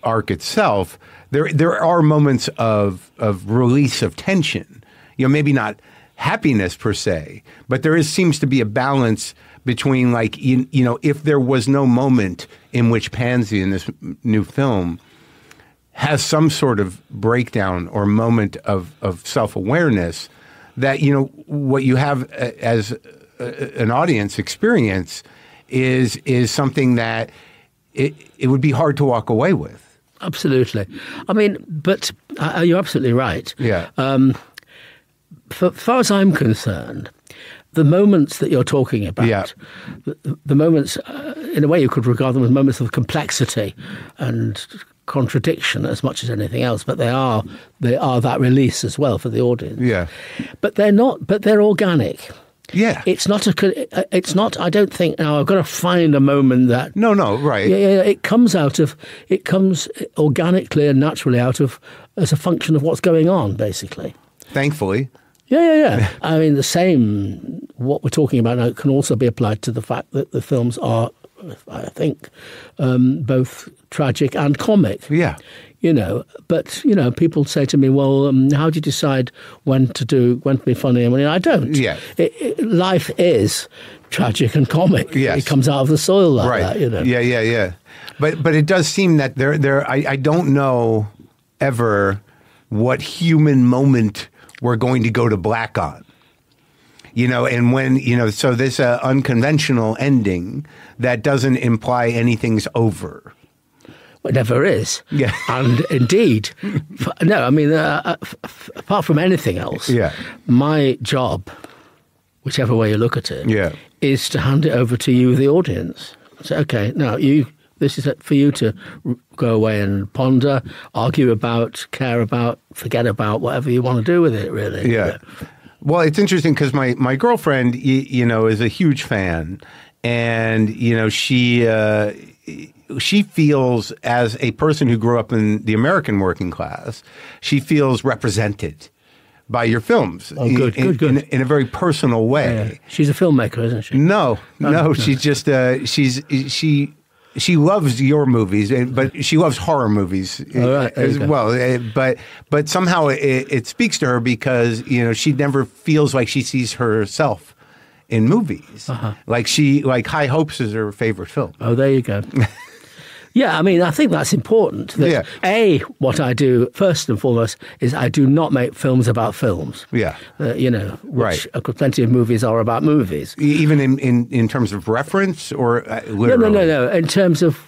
arc itself, there are moments of release of tension. Maybe not happiness per se, but there seems to be a balance between, like, if there was no moment in which Pansy in this new film has some sort of breakdown or moment of self-awareness, that, what you have as an audience experience is something that it would be hard to walk away with. Absolutely. I mean, but you're absolutely right. Yeah. For far as I'm concerned, the moments that you're talking about, the moments, in a way you could regard them as moments of complexity and contradiction as much as anything else, but they are that release as well for the audience. Yeah. But they're not, but they're organic. Yeah. It's not, I don't think, now I've got to find a moment that... No, right. Yeah, it comes organically and naturally as a function of what's going on, basically. Thankfully. Yeah. I mean, the same, what we're talking about now can also be applied to the fact that the films are, I think, both tragic and comic. Yeah. But people say to me, well, how do you decide when to be funny and when I don't? Yeah. Life is tragic and comic. Yes. It comes out of the soil like that, Yeah. But it does seem that I don't know ever what human moment we're going to go to black on. And when, so this unconventional ending that doesn't imply anything's over. It never is. Yeah. And indeed, no, I mean, apart from anything else, my job, whichever way you look at it, is to hand it over to you, the audience. So, okay, now this is for you to go away and ponder, argue about, care about, forget about, whatever you want to do with it, really. Yeah. Well, it's interesting because my girlfriend, is a huge fan, and, she feels, as a person who grew up in the American working class, she feels represented by your films. Oh, good. In a very personal way. Yeah. She's a filmmaker, isn't she? No. She's just she loves your movies, but she loves horror movies as well. But somehow it speaks to her because she never feels like she sees herself in movies. Like High Hopes is her favorite film. Oh, there you go. Yeah, I mean, I think that's important. That what I do first and foremost is I do not make films about films. Yeah. Which plenty of movies are about movies. Even in terms of reference or literally? No. In terms of,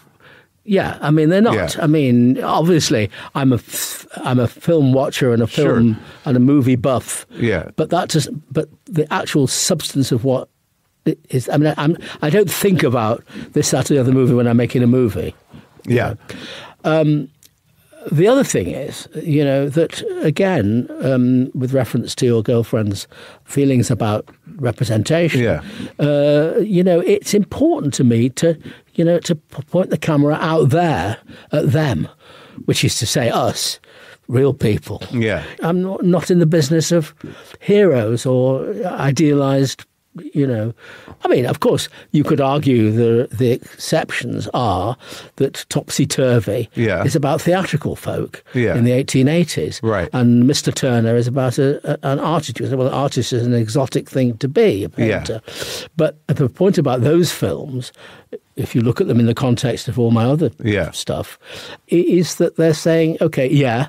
I mean, they're not. Yeah. I mean, obviously, I'm a film watcher and a film and a movie buff. Yeah. But the actual substance of what is, I mean, I don't think about this, that, or the other movie when I'm making a movie. Yeah. The other thing is, that again, with reference to your girlfriend's feelings about representation, it's important to me to point the camera out there at them, which is to say us, real people. Yeah. I'm not in the business of heroes or idealized. I mean, of course, you could argue the exceptions are that Topsy Turvy is about theatrical folk in the 1880s. Right. And Mr. Turner is about an artist. Well, an artist is an exotic thing to be, a painter. Yeah. But the point about those films, if you look at them in the context of all my other stuff, is that they're saying, okay,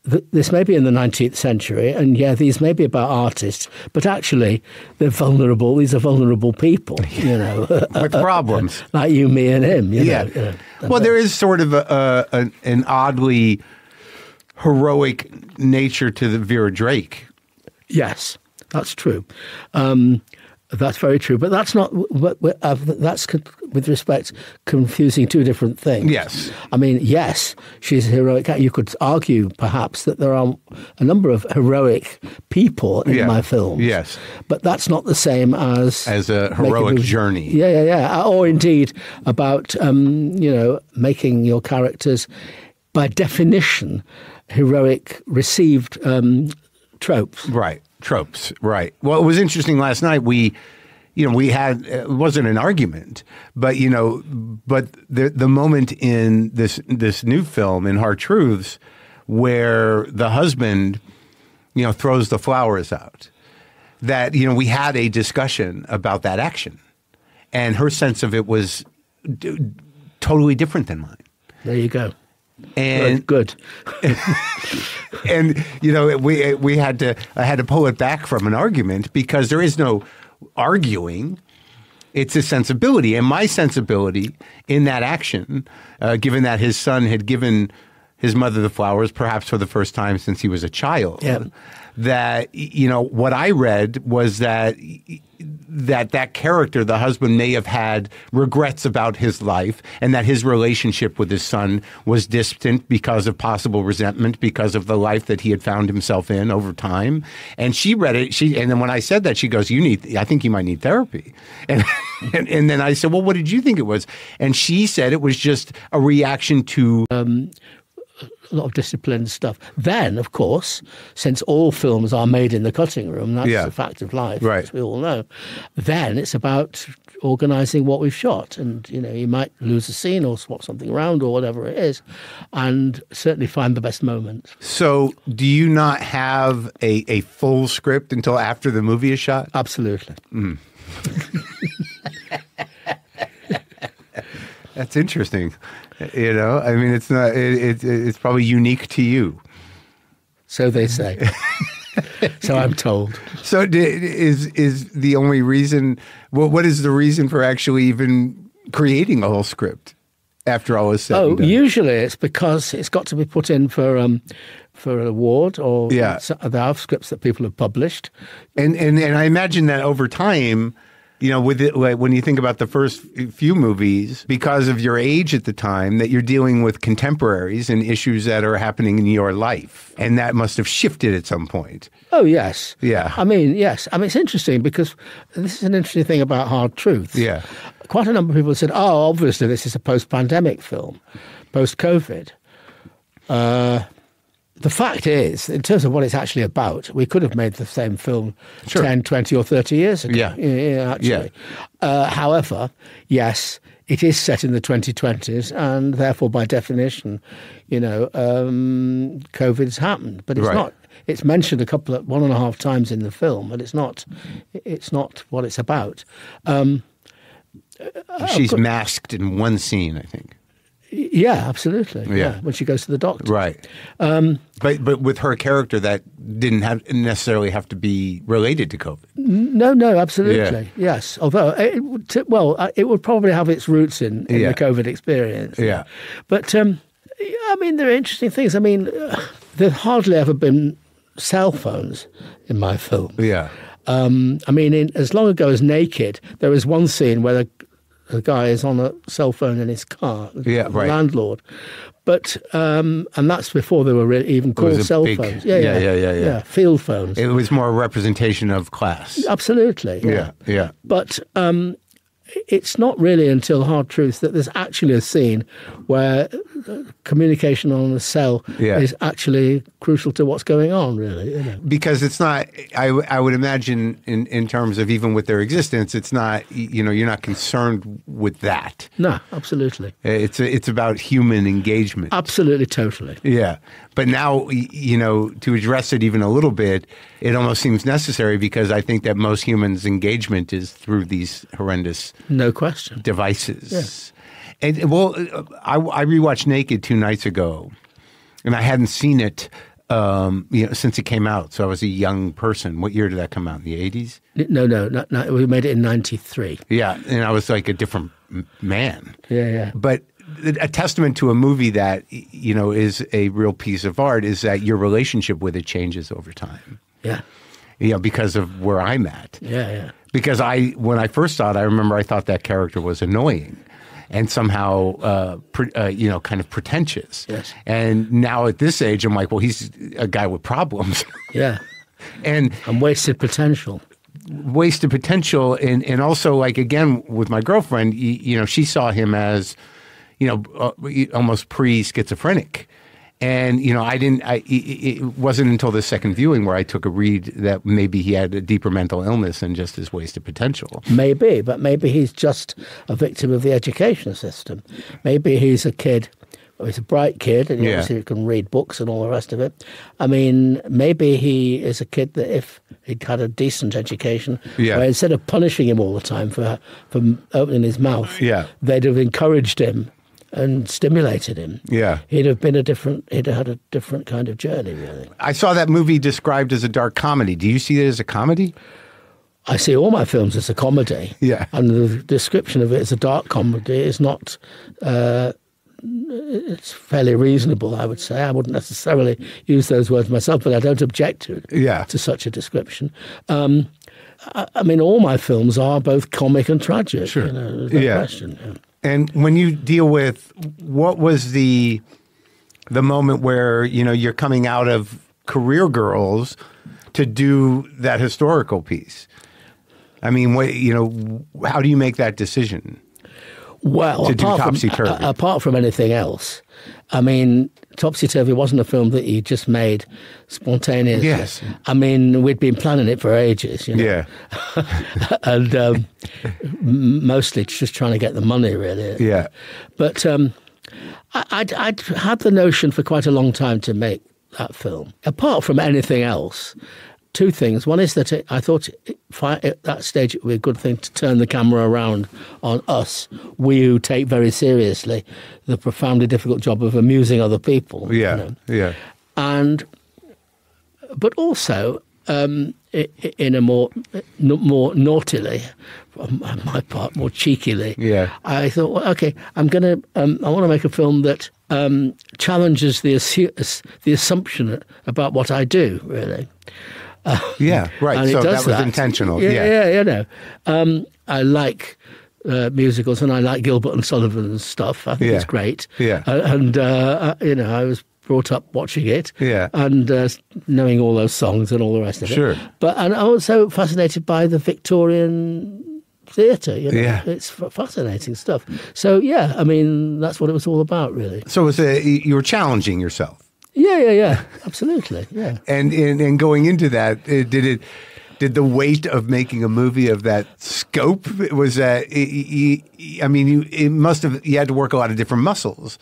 this may be in the 19th century, and these may be about artists, but actually they're vulnerable. These are vulnerable people, with problems like you, me, and him. Well, there is sort of an oddly heroic nature to the Vera Drake. Yes, that's true. That's very true, but that's not. That's with respect confusing two different things. Yes, I mean, yes, she's heroic. You could argue perhaps that there are a number of heroic people in my films. Yes, but that's not the same as a heroic journey. Yeah, or indeed about making your characters, by definition, heroic received tropes. Right. Tropes, right. Well, it was interesting last night. We had, it wasn't an argument, but the moment in this new film, in Hard Truths, where the husband, throws the flowers out, that, we had a discussion about that action, and her sense of it was totally different than mine. There you go. And good. And I had to pull it back from an argument, because there is no arguing. It's a sensibility, and my sensibility in that action, given that his son had given his mother the flowers, perhaps for the first time since he was a child, that what I read was that character, the husband, may have had regrets about his life, and that his relationship with his son was distant because of possible resentment, because of the life that he had found himself in over time. And she read it. And then when I said that, she goes, I think you might need therapy. And then I said, well, what did you think it was? And she said it was just a reaction to a lot of disciplined stuff. Then, of course, since all films are made in the cutting room, that's a fact of life, as we all know, then it's about organising what we've shot. And, you might lose a scene or swap something around or whatever it is, and certainly find the best moment. So do you not have a full script until after the movie is shot? Absolutely. Mm. That's interesting. I mean, it's not. It's probably unique to you. So they say. So I'm told. So is the only reason? Well, what is the reason for actually even creating a whole script after all is said and done? Usually it's because it's got to be put in for an award, or there are scripts that people have published, and I imagine that over time. With it, when you think about the first few movies, because of your age at the time, that you're dealing with contemporaries and issues that are happening in your life. And that must have shifted at some point. Oh, yes. Yeah. I mean, yes. I mean, it's interesting because this is an interesting thing about Hard Truths. Yeah. Quite a number of people said, obviously this is a post-pandemic film, post-COVID. The fact is, in terms of what it's actually about, we could have made the same film 10, 20 or 30 years ago. Actually. However, yes, it is set in the 2020s, and therefore, by definition, COVID's happened. But it's not. It's mentioned 1.5 times in the film, but it's not what it's about. She's masked in one scene, I think. Yeah, absolutely. Yeah. When she goes to the doctor. Right. But with her character, that didn't necessarily have to be related to COVID. No, absolutely. Yeah. Yes. Although, it would probably have its roots in the COVID experience. Yeah. But, I mean, there are interesting things. I mean, there hardly ever been cell phones in my film. Yeah. I mean, as long ago as Naked, there was one scene where the guy is on a cell phone in his car, the landlord. But, and that's before they were even called cell phones. Yeah, field phones. It was more a representation of class. Absolutely. Yeah. But it's not really until Hard Truth that there's actually a scene where communication on a cell is actually crucial to what's going on, really. You know. Because it's not, I would imagine in terms of even with their existence, it's not, you're not concerned with that. No, absolutely. It's about human engagement. Absolutely, totally. Yeah. But now, to address it even a little bit, it almost seems necessary because I think that most humans' engagement is through these horrendous devices. Yeah. And I rewatched Naked 2 nights ago, and I hadn't seen it since it came out. So I was a young person. What year did that come out? In the 80s? No. We made it in 93. Yeah, and I was like a different man. Yeah. But a testament to a movie that, is a real piece of art is that your relationship with it changes over time. Yeah. Because of where I'm at. Yeah. Because when I first saw it, I remember I thought that character was annoying and somehow, kind of pretentious. Yes. And now at this age, I'm like, well, he's a guy with problems. Yeah. and wasted potential. And also, like, again, with my girlfriend, she saw him as, almost pre-schizophrenic. And, it wasn't until the second viewing where I took a read that maybe he had a deeper mental illness than just his wasted potential. Maybe, but maybe he's just a victim of the education system. Maybe he's a kid, he's a bright kid, and obviously he can read books and all the rest of it. I mean, maybe he is a kid that if he'd had a decent education, where instead of punishing him all the time for opening his mouth, they'd have encouraged him and stimulated him. Yeah. He'd have had a different kind of journey, really. I saw that movie described as a dark comedy. Do you see it as a comedy? I see all my films as a comedy. Yeah. And the description of it as a dark comedy is not, it's fairly reasonable, I would say. I wouldn't necessarily use those words myself, but I don't object to such a description. I mean, all my films are both comic and tragic. Sure. There's no question. Yeah. And when you deal with, what was the moment where, you're coming out of Career Girls to do that historical piece? I mean, how do you make that decision? Well, to do Topsy-Turvy? Apart from anything else, I mean, Topsy-Turvy wasn't a film that he just made spontaneously. Yes. I mean, we'd been planning it for ages, Yeah. And mostly just trying to get the money, really. Yeah. But I'd had the notion for quite a long time to make that film. Apart from anything else, two things. One is that I thought at that stage it would be a good thing to turn the camera around on us, we who take very seriously the profoundly difficult job of amusing other people. Yeah, yeah. But also, in a more naughtily, on my part, more cheekily, I thought, well, okay, I want to make a film that challenges the assumption about what I do, really. Yeah, right. So that was intentional. Yeah. I like musicals, and I like Gilbert and Sullivan's stuff. I think it's great. Yeah. And I was brought up watching it. Yeah. And knowing all those songs and all the rest of it. Sure. And I'm also fascinated by the Victorian theatre. Yeah. It's fascinating stuff. So I mean, that's what it was all about, really. So you were challenging yourself. Yeah, absolutely, yeah. And going into that, did the weight of making a movie of that scope, was that, you had to work a lot of different muscles.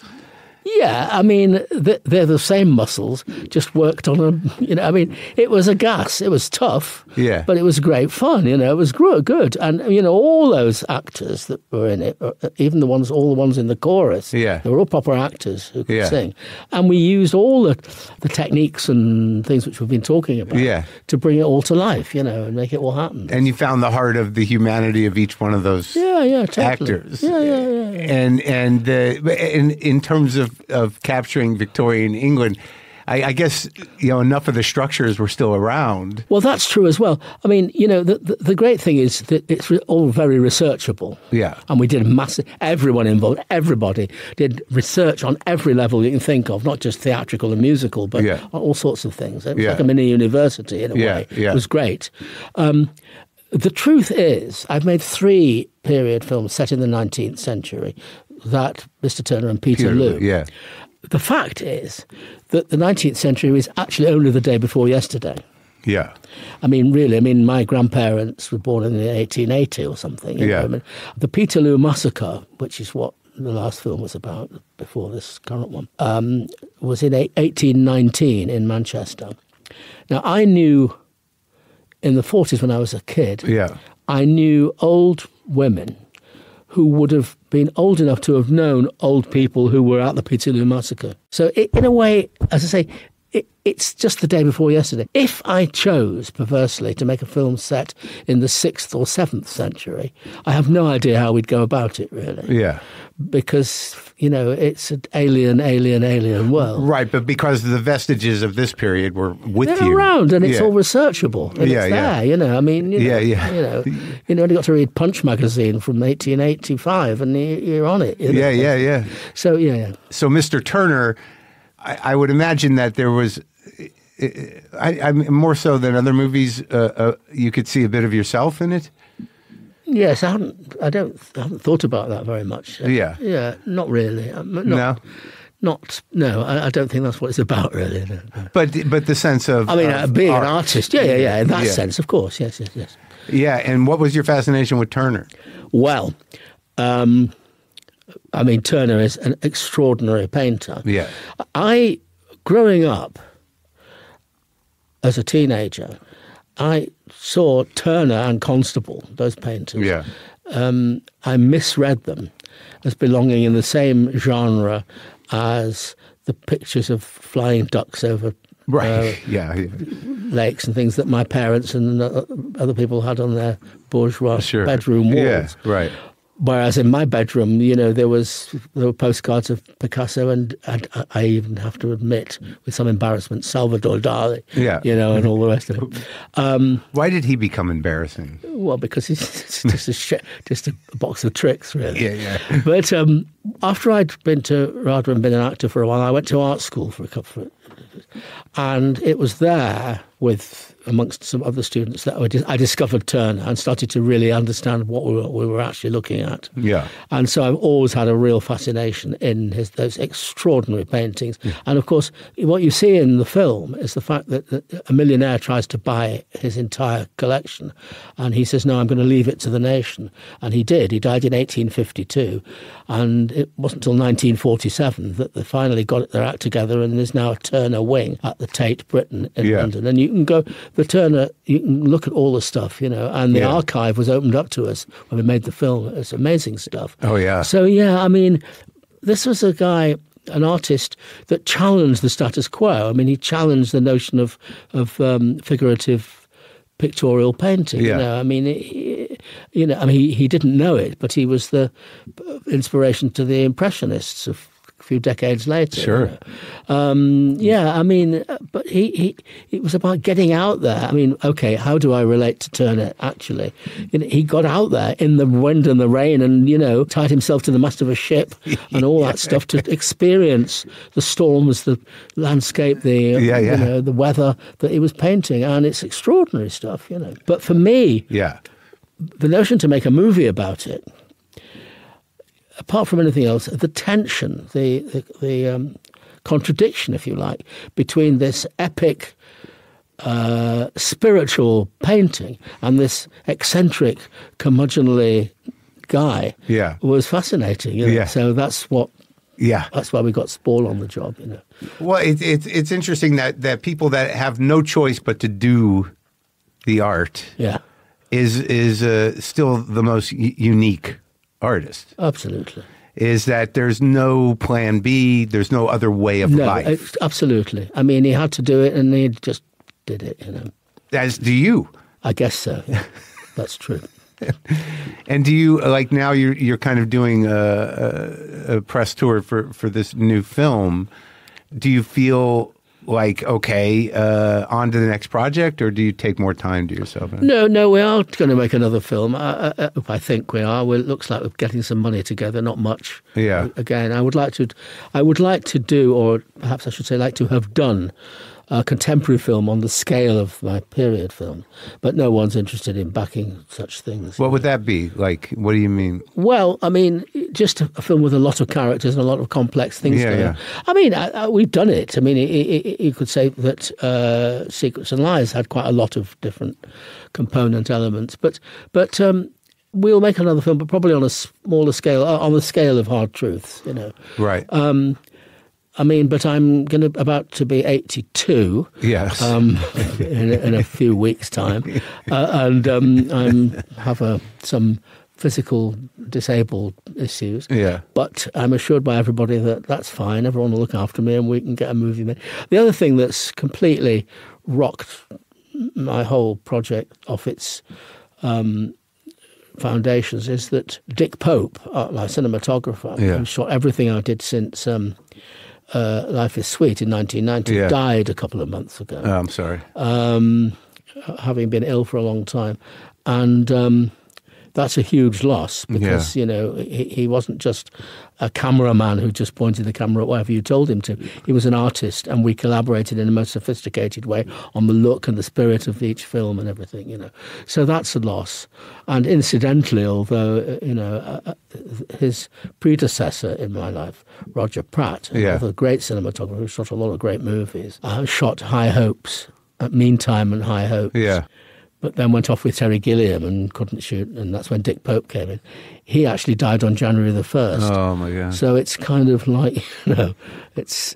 Yeah, I mean, they're the same muscles, just worked on them. I mean, it was a gas. It was tough, but it was great fun. It was good. And, all those actors that were in it, even all the ones in the chorus, they were all proper actors who could sing. And we used all the techniques and things which we've been talking about to bring it all to life, and make it all happen. And you found the heart of the humanity of each one of those totally. actors. Yeah. And in terms of capturing Victorian England, I guess, enough of the structures were still around. Well, that's true as well. I mean, the great thing is that it's all very researchable. Yeah. And we did everyone involved, everybody did research on every level you can think of, not just theatrical and musical, but on all sorts of things. It was like a mini university in a way. Yeah. It was great. The truth is, I've made 3 period films set in the 19th century, that Mr. Turner and Peterloo. Yeah. The fact is that the 19th century was actually only the day before yesterday. Yeah. I mean, really, my grandparents were born in 1880 or something. I mean, the Peterloo Massacre, which is what the last film was about before this current one, was in 1819 in Manchester. Now, I knew in the 40s when I was a kid, I knew old women who would have been old enough to have known old people who were at the Peterloo Massacre. So in a way, as I say, it's just the day before yesterday. If I chose, perversely, to make a film set in the 6th or 7th century, I have no idea how we'd go about it, really. Yeah. Because, it's an alien world. Right, but because the vestiges of this period were with you. They're around, and it's all researchsearchable. And it's there, I mean, you only got to read Punch magazine from 1885, and you're on it. Yeah. So, So, Mr. Turner, I would imagine that there was, more so than other movies, you could see a bit of yourself in it? Yes, I haven't thought about that very much. Yeah, not really. No, I don't think that's what it's about, really. No. But the sense of, being an artist, in that sense, of course, yes. Yeah, and what was your fascination with Turner? Well, Turner is an extraordinary painter. Yeah, growing up as a teenager, I saw Turner and Constable, those painters. Yeah. I misread them as belonging in the same genre as the pictures of flying ducks over lakes and things that my parents and other people had on their bourgeois bedroom walls. Yeah, right. Whereas in my bedroom, there were postcards of Picasso and I even have to admit, with some embarrassment, Salvador Dali, and all the rest of it. Why did he become embarrassing? Well, because he's just a box of tricks, really. Yeah. But after I'd been to RADA and been an actor for a while, I went to art school for a couple of years. And it was there amongst some other students that I discovered Turner and started to really understand what we were actually looking at. Yeah. And so I've always had a real fascination in those extraordinary paintings. Yeah. And of course, what you see in the film is the fact that a millionaire tries to buy his entire collection. And he says, no, I'm going to leave it to the nation. And he did. He died in 1852. And it wasn't until 1947 that they finally got their act together, and there's now a Turner wing at the Tate Britain in London. And you can go, the Turner, you can look at all the stuff, and the archive was opened up to us when we made the film. It's amazing stuff. Oh, yeah. So, this was a guy, an artist that challenged the status quo. He challenged the notion of figurative pictorial painting. He didn't know it, but he was the inspiration to the Impressionists a few decades later. Sure. But it was about getting out there. Okay, how do I relate to Turner, actually? He got out there in the wind and the rain and, tied himself to the mast of a ship and all that stuff to experience the storms, the landscape, the weather that he was painting. And it's extraordinary stuff, But for me, the notion to make a movie about it, apart from anything else, the tension, the contradiction, if you like, between this epic spiritual painting and this eccentric, curmudgeonly guy was fascinating. So that's what Yeah. That's why we got Spall on the job, you know. Well, it's interesting that people that have no choice but to do the art is still the most unique artist. Absolutely. Is that there's no plan B, there's no other way of life. Absolutely. I mean, he had to do it, and he just did it, you know. As do you. I guess so. Yeah. That's true. And do you, like, now you're kind of doing a press tour for this new film? Do you feel like, okay, on to the next project, or do you take more time to yourself? No, we are going to make another film. I think we are. Well, it looks like we're getting some money together, not much. Yeah. Again, I would like to do, or perhaps I should say, like to have done a contemporary film on the scale of my period film, but no one's interested in backing such things. What would that be? Like, what do you mean? Well, I mean, just a film with a lot of characters and a lot of complex things going on. I mean, we've done it. I mean, you could say that Secrets and Lies had quite a lot of different component elements, but we'll make another film, but probably on a smaller scale, on the scale of Hard Truths, you know. Right. I mean, but I'm about to be 82. Yes. In a few weeks' time, and I have some physical disabled issues. Yeah. But I'm assured by everybody that that's fine. Everyone will look after me, and we can get a movie made. The other thing that's completely rocked my whole project off its foundations is that Dick Pope, my cinematographer, who shot everything I did since Life is Sweet in 1990, died a couple of months ago. Oh, I'm sorry. Having been ill for a long time. And that's a huge loss because, you know, he wasn't just a cameraman who just pointed the camera at whatever you told him to. He was an artist, and we collaborated in a most sophisticated way on the look and the spirit of each film and everything, you know. So that's a loss. And incidentally, although, you know, his predecessor in my life, Roger Pratt, another great cinematographer who shot a lot of great movies, shot High Hopes, Meantime and High Hopes. Yeah. But then went off with Terry Gilliam and couldn't shoot, and that's when Dick Pope came in. He actually died on January the 1st. Oh my God! So it's kind of like, you know, that's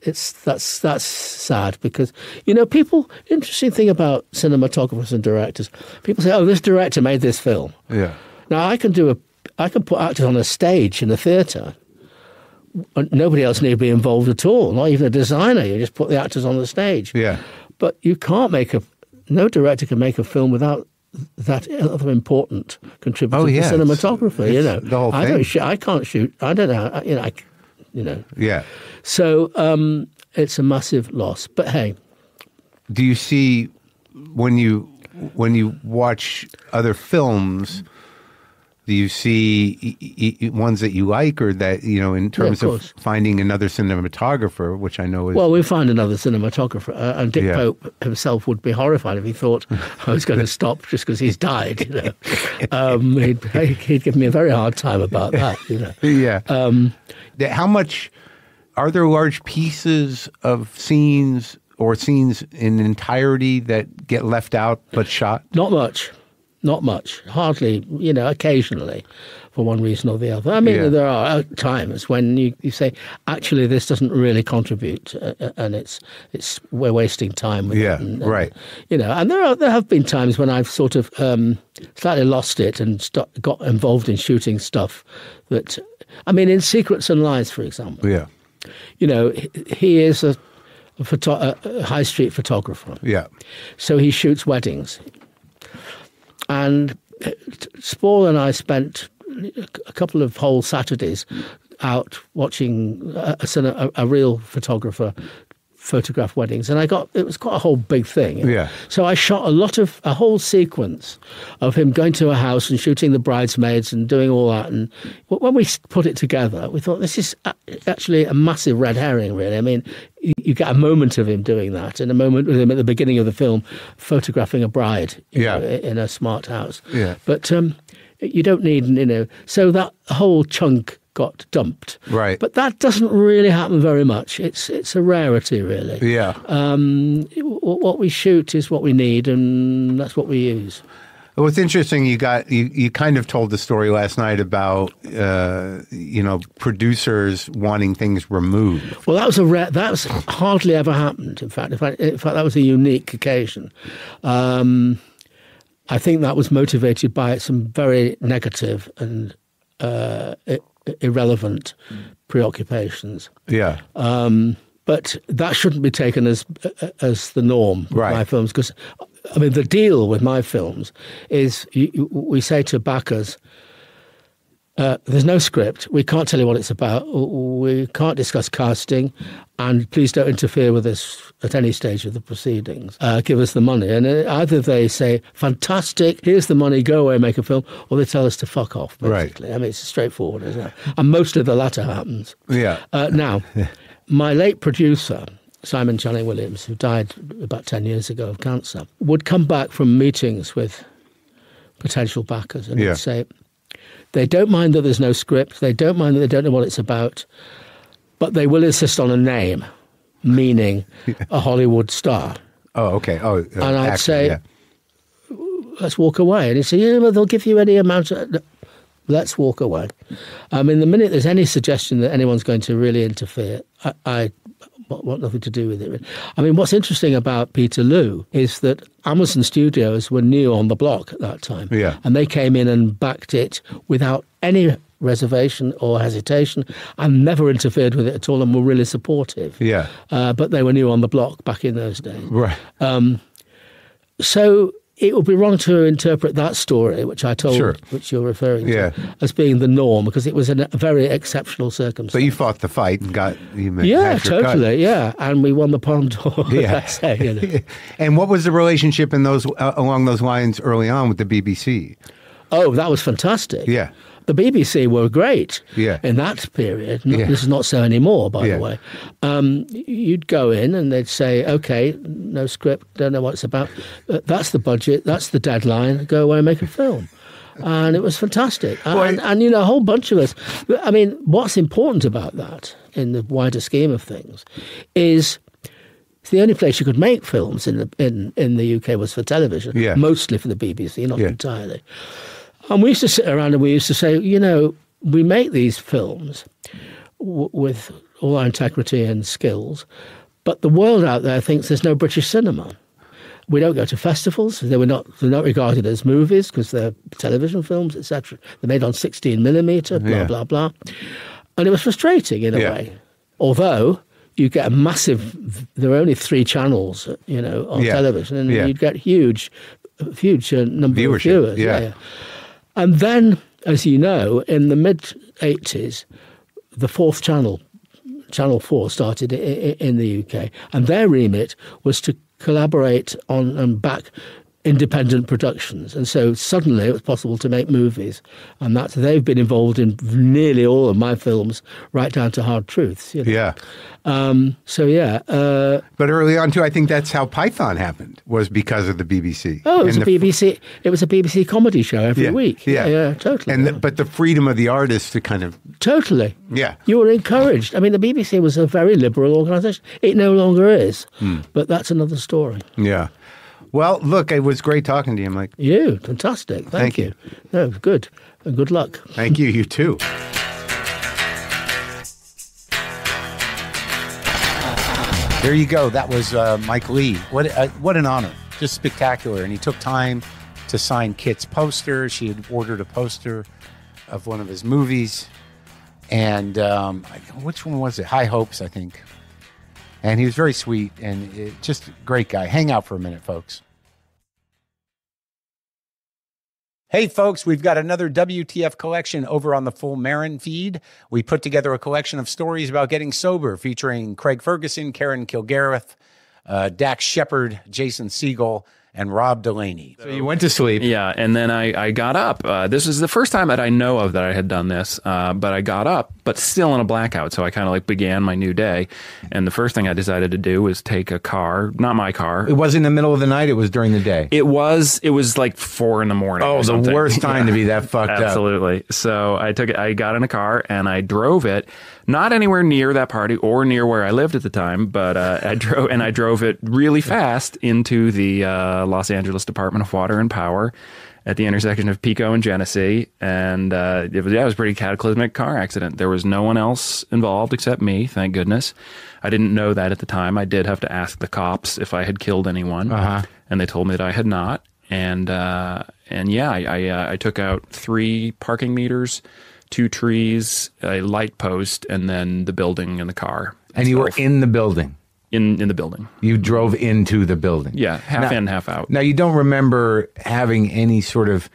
sad because, you know, people. Interesting thing about cinematographers and directors, people say, "Oh, this director made this film." Yeah. Now I can put actors on a stage in a theatre. Nobody else need to be involved at all, not even a designer. You just put the actors on the stage. Yeah. But you can't no director can make a film without that other important contributor, the cinematographer. You know, the whole thing. I can't shoot. I don't know. You know. Yeah. So it's a massive loss. But hey, do you see when you watch other films? Do you see ones that you like, or that, you know, in terms of finding another cinematographer, which I know is... Well, we find another cinematographer, and Dick Pope himself would be horrified if he thought I was going to stop just because he's died, you know. He'd give me a very hard time about that, you know. Yeah. How much... Are there large pieces of scenes or scenes in entirety that get left out but shot? Not much. Not much, hardly, you know, occasionally for one reason or the other. I mean, there are times when you say, actually, this doesn't really contribute and we're wasting time with it. And, right. You know, and there have been times when I've sort of slightly lost it and got involved in shooting stuff that, I mean, in Secrets and Lies, for example. Yeah. You know, he is a high street photographer. Yeah. So he shoots weddings. And Spall and I spent a couple of whole Saturdays out watching a real photographer photograph weddings, and it was quite a whole big thing. Yeah. So I shot a whole sequence of him going to a house and shooting the bridesmaids and doing all that. And when we put it together, we thought this is actually a massive red herring, really. I mean, you get a moment of him doing that, and a moment with him at the beginning of the film photographing a bride in a smart house. Yeah. But you don't need, you know, so that whole chunk got dumped. Right. But that doesn't really happen very much. It's a rarity, really. Yeah. What we shoot is what we need, and that's what we use. Well, it's interesting. You kind of told the story last night about producers wanting things removed. Well, that's hardly ever happened. In fact, that was a unique occasion. I think that was motivated by some very negative and irrelevant preoccupations. Yeah. But that shouldn't be taken as the norm with my films, because I mean the deal with my films is we say to backers, there's no script, we can't tell you what it's about, we can't discuss casting, and please don't interfere with us at any stage of the proceedings. Give us the money. And either they say, fantastic, here's the money, go away, make a film, or they tell us to fuck off, basically. Right. I mean, it's straightforward, isn't it? And most of the latter happens. Yeah. Now, my late producer, Simon Channing Williams, who died about 10 years ago of cancer, would come back from meetings with potential backers and he'd say, they don't mind that there's no script, they don't mind that they don't know what it's about, but they will insist on a name, meaning a Hollywood star. Oh, okay. And I'd say, let's walk away. And he'd say, well, they'll give you any amount of... Let's walk away. I mean, the minute there's any suggestion that anyone's going to really interfere, I want nothing to do with it. I mean, what's interesting about Peterloo is that Amazon Studios were new on the block at that time. Yeah. And they came in and backed it without any reservation or hesitation and never interfered with it at all and were really supportive. Yeah. But they were new on the block back in those days. Right. So it would be wrong to interpret that story, which I told, which you're referring to, as being the norm, because it was a very exceptional circumstance. So you fought the fight and got totally, and we won the Palme d'Or. Yeah. And what was the relationship in those along those lines early on with the BBC? Oh, that was fantastic. Yeah. The BBC were great in that period. This is not so anymore, by the way. You'd go in and they'd say, OK, no script, don't know what it's about. That's the budget, that's the deadline, go away and make a film. And it was fantastic. And a whole bunch of us. I mean, what's important about that in the wider scheme of things is it's the only place you could make films in the UK was for television, mostly for the BBC, not entirely. And we used to sit around and we used to say, we make these films with all our integrity and skills, but the world out there thinks there's no British cinema. We don't go to festivals. They're not regarded as movies because they're television films, etc. They're made on 16mm, blah, blah, blah. And it was frustrating in a way. Although you get a massive, there are only 3 channels, on television, and you'd get huge number of viewers. Yeah. And then, as you know, in the mid-'80s, the 4th channel, Channel 4, started in the UK. And their remit was to collaborate on and back independent productions. And so suddenly it was possible to make movies. And they've been involved in nearly all of my films, right down to Hard Truths. Yeah. But early on, too, I think that's how Python happened, was because of the BBC. Oh, it was a BBC comedy show every week. Yeah, totally. But the freedom of the artists to kind of... Totally. Yeah. You were encouraged. I mean, the BBC was a very liberal organisation. It no longer is. But that's another story. Yeah. Well, look, it was great talking to you, Mike. Fantastic. Thank you. No, good. And good luck. Thank you. You too. There you go. That was Mike Leigh. What an honor. Just spectacular. And he took time to sign Kit's poster. She had ordered a poster of one of his movies. And which one was it? High Hopes, I think. And he was very sweet and just a great guy. Hang out for a minute, folks. Hey, folks, we've got another WTF collection over on the Full Maron feed. We put together a collection of stories about getting sober, featuring Craig Ferguson, Karen Kilgariff, Dax Shepard, Jason Segel, and Rob Delaney. So you went to sleep. Yeah, and then I got up. This is the first time that I know of that I had done this, but I got up, but still in a blackout. So I kind of began my new day. And the first thing I decided to do was take a car, not my car. It wasn't in the middle of the night, it was during the day. It was like 4 a.m. Oh, the worst time to be that fucked up. Absolutely. So I got in a car and I drove it. Not anywhere near that party or near where I lived at the time, but I drove it really fast into the Los Angeles Department of Water and Power at the intersection of Pico and Genesee. And it was a pretty cataclysmic car accident. There was no one else involved except me, thank goodness. I didn't know that at the time. I did have to ask the cops if I had killed anyone, and they told me that I had not. And I took out 3 parking meters, 2 trees, a light post, and then the building and the car. And you were in the building? In the building. You drove into the building? Yeah, half in, half out. Now, you don't remember having any sort of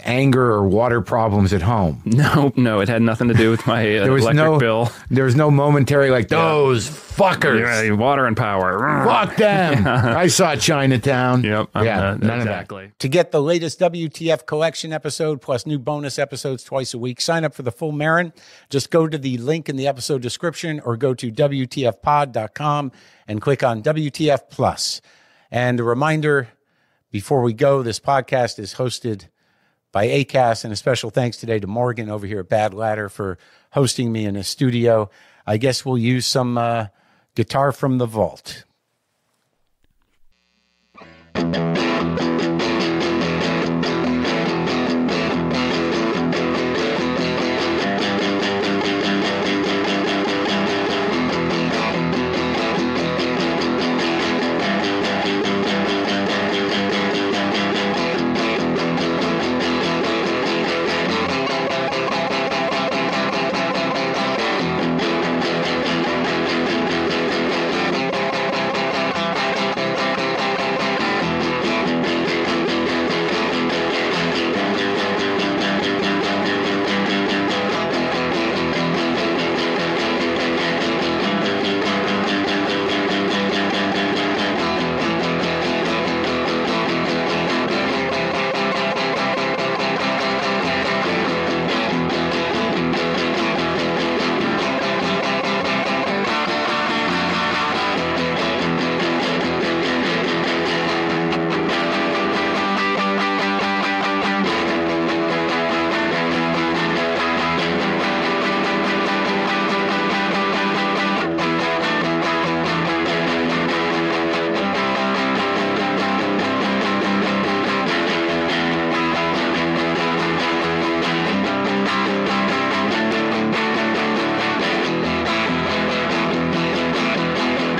anger or water problems at home? No, it had nothing to do with my electric bill. There was no momentary those fuckers. Yeah, water and power. Fuck them. Yeah. I saw Chinatown. Yep. None exactly. of that. To get the latest WTF collection episode plus new bonus episodes twice a week, sign up for the full Maron. Just go to the link in the episode description or go to WTFpod.com and click on WTF Plus. And a reminder, before we go, this podcast is hosted by Acast, and a special thanks today to Morgan over here at Bad Ladder for hosting me in his studio. I guess we'll use some guitar from the vault.